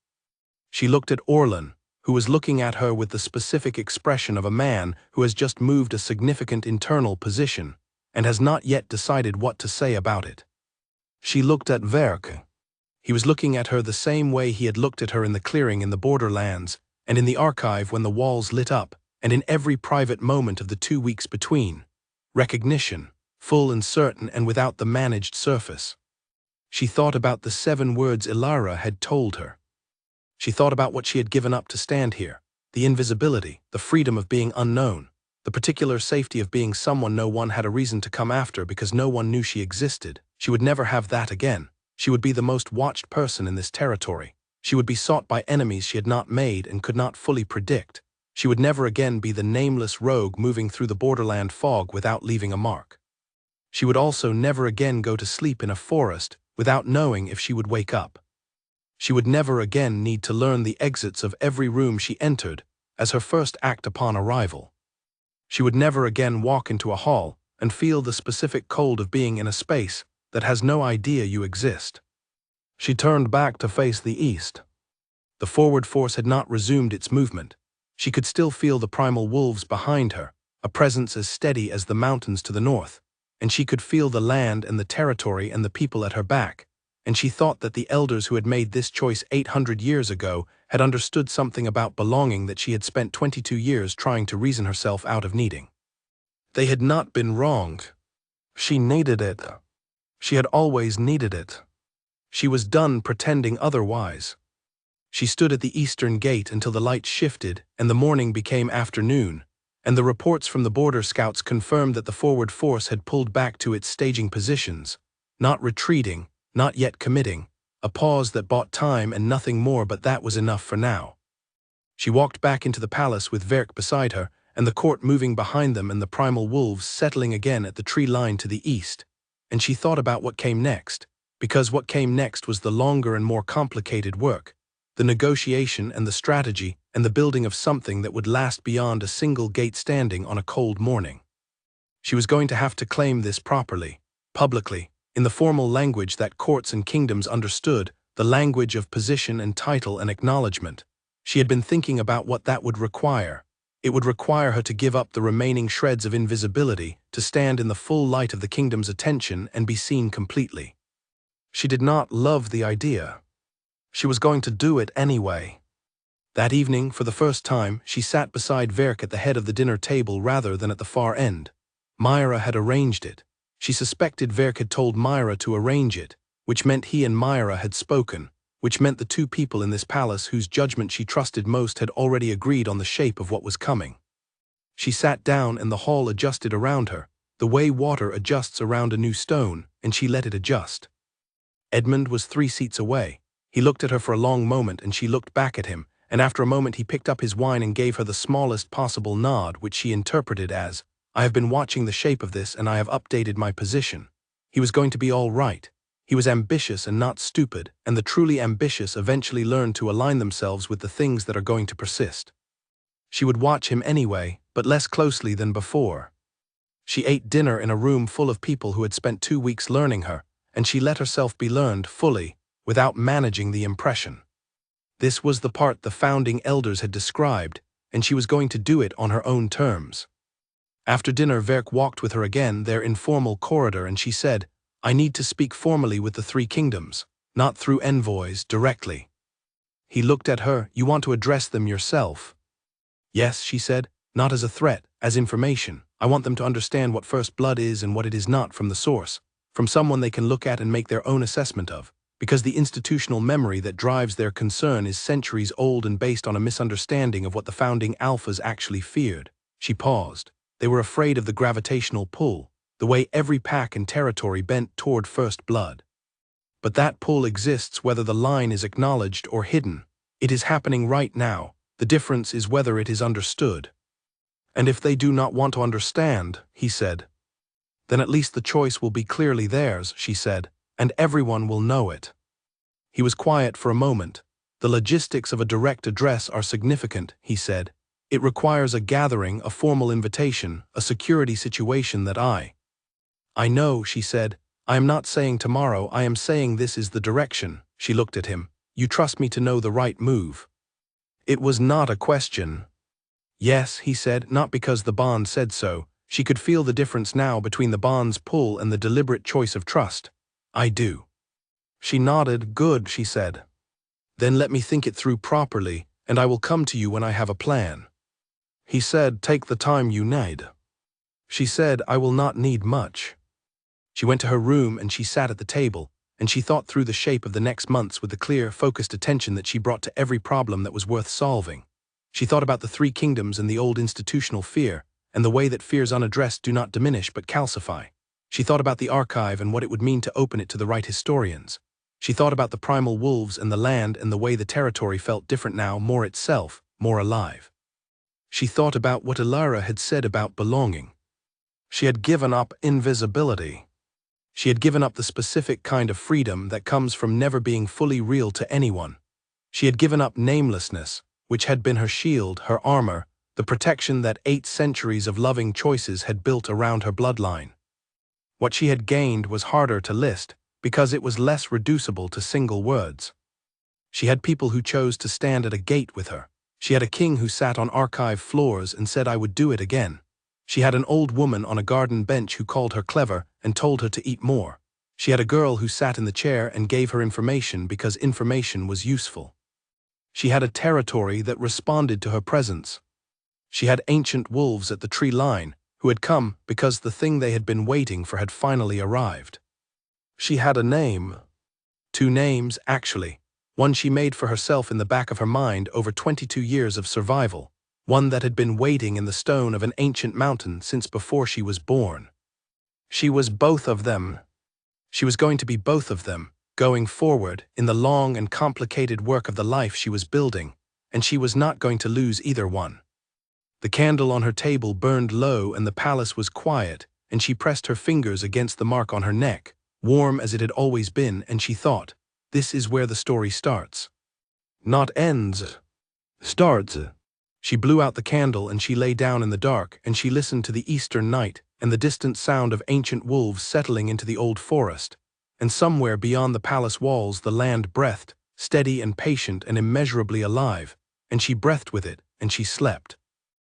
She looked at Orlan, who was looking at her with the specific expression of a man who has just moved a significant internal position and has not yet decided what to say about it. She looked at Verke. He was looking at her the same way he had looked at her in the clearing in the borderlands, and in the archive when the walls lit up, and in every private moment of the 2 weeks between. Recognition, full and certain and without the managed surface. She thought about the 7 words Ilara had told her. She thought about what she had given up to stand here, the invisibility, the freedom of being unknown, the particular safety of being someone no one had a reason to come after because no one knew she existed. She would never have that again. She would be the most watched person in this territory. She would be sought by enemies she had not made and could not fully predict. She would never again be the nameless rogue moving through the borderland fog without leaving a mark. She would also never again go to sleep in a forest without knowing if she would wake up. She would never again need to learn the exits of every room she entered as her first act upon arrival. She would never again walk into a hall and feel the specific cold of being in a space that has no idea you exist. She turned back to face the east. The forward force had not resumed its movement. She could still feel the primal wolves behind her, a presence as steady as the mountains to the north, and she could feel the land and the territory and the people at her back, and she thought that the elders who had made this choice 800 years ago had understood something about belonging that she had spent 22 years trying to reason herself out of needing. They had not been wrong. She needed it. She had always needed it. She was done pretending otherwise. She stood at the eastern gate until the light shifted and the morning became afternoon, and the reports from the border scouts confirmed that the forward force had pulled back to its staging positions, not retreating, not yet committing, a pause that bought time and nothing more, but that was enough for now. She walked back into the palace with Verk beside her, and the court moving behind them and the primal wolves settling again at the tree line to the east, and she thought about what came next, because what came next was the longer and more complicated work, the negotiation and the strategy and the building of something that would last beyond a single gate standing on a cold morning. She was going to have to claim this properly, publicly, in the formal language that courts and kingdoms understood, the language of position and title and acknowledgement. She had been thinking about what that would require. It would require her to give up the remaining shreds of invisibility, to stand in the full light of the kingdom's attention and be seen completely. She did not love the idea. She was going to do it anyway. That evening, for the first time, she sat beside Verk at the head of the dinner table rather than at the far end. Myra had arranged it. She suspected Verk had told Myra to arrange it, which meant he and Myra had spoken, which meant the two people in this palace whose judgment she trusted most had already agreed on the shape of what was coming. She sat down and the hall adjusted around her, the way water adjusts around a new stone, and she let it adjust. Edmund was 3 seats away. He looked at her for a long moment and she looked back at him, and after a moment he picked up his wine and gave her the smallest possible nod, which she interpreted as, "I have been watching the shape of this and I have updated my position." He was going to be all right. He was ambitious and not stupid, and the truly ambitious eventually learn to align themselves with the things that are going to persist. She would watch him anyway, but less closely than before. She ate dinner in a room full of people who had spent 2 weeks learning her, and she let herself be learned fully, without managing the impression. This was the part the founding elders had described, and she was going to do it on her own terms. After dinner, Verk walked with her again their informal corridor, and she said, "I need to speak formally with the 3 kingdoms, not through envoys, directly." He looked at her. "You want to address them yourself?" "Yes," she said, "not as a threat, as information. I want them to understand what First Blood is and what it is not from the source, from someone they can look at and make their own assessment of, because the institutional memory that drives their concern is centuries old and based on a misunderstanding of what the founding alphas actually feared." She paused. They were afraid of the gravitational pull, the way every pack and territory bent toward First Blood. But that pull exists whether the line is acknowledged or hidden. It is happening right now. The difference is whether it is understood. "And if they do not want to understand," he said, "then at least the choice will be clearly theirs," she said, "and everyone will know it." He was quiet for a moment. "The logistics of a direct address are significant," he said. "It requires a gathering, a formal invitation, a security situation that I know," she said. "I am not saying tomorrow, I am saying this is the direction." She looked at him. "You trust me to know the right move?" It was not a question. "Yes," he said, not because the bond said so. She could feel the difference now between the bond's pull and the deliberate choice of trust. "I do." She nodded. "Good," she said. "Then let me think it through properly, and I will come to you when I have a plan." He said, "Take the time you need." She said, "I will not need much." She went to her room and she sat at the table, and she thought through the shape of the next months with the clear, focused attention that she brought to every problem that was worth solving. She thought about the 3 kingdoms and the old institutional fear, and the way that fears unaddressed do not diminish but calcify. She thought about the archive and what it would mean to open it to the right historians. She thought about the primal wolves and the land and the way the territory felt different now, more itself, more alive. She thought about what Ilara had said about belonging. She had given up invisibility. She had given up the specific kind of freedom that comes from never being fully real to anyone. She had given up namelessness, which had been her shield, her armor, the protection that 8 centuries of loving choices had built around her bloodline. What she had gained was harder to list, because it was less reducible to single words. She had people who chose to stand at a gate with her. She had a king who sat on archive floors and said, "I would do it again." She had an old woman on a garden bench who called her clever and told her to eat more. She had a girl who sat in the chair and gave her information because information was useful. She had a territory that responded to her presence. She had ancient wolves at the tree line who had come because the thing they had been waiting for had finally arrived. She had a name. 2 names, actually. One she made for herself in the back of her mind over 22 years of survival. One that had been waiting in the stone of an ancient mountain since before she was born. She was both of them. She was going to be both of them, going forward in the long and complicated work of the life she was building, and she was not going to lose either one. The candle on her table burned low and the palace was quiet, and she pressed her fingers against the mark on her neck, warm as it had always been, and she thought, this is where the story starts. Not ends. Starts. She blew out the candle and she lay down in the dark, and she listened to the eastern night and the distant sound of ancient wolves settling into the old forest, and somewhere beyond the palace walls the land breathed, steady and patient and immeasurably alive, and she breathed with it, and she slept.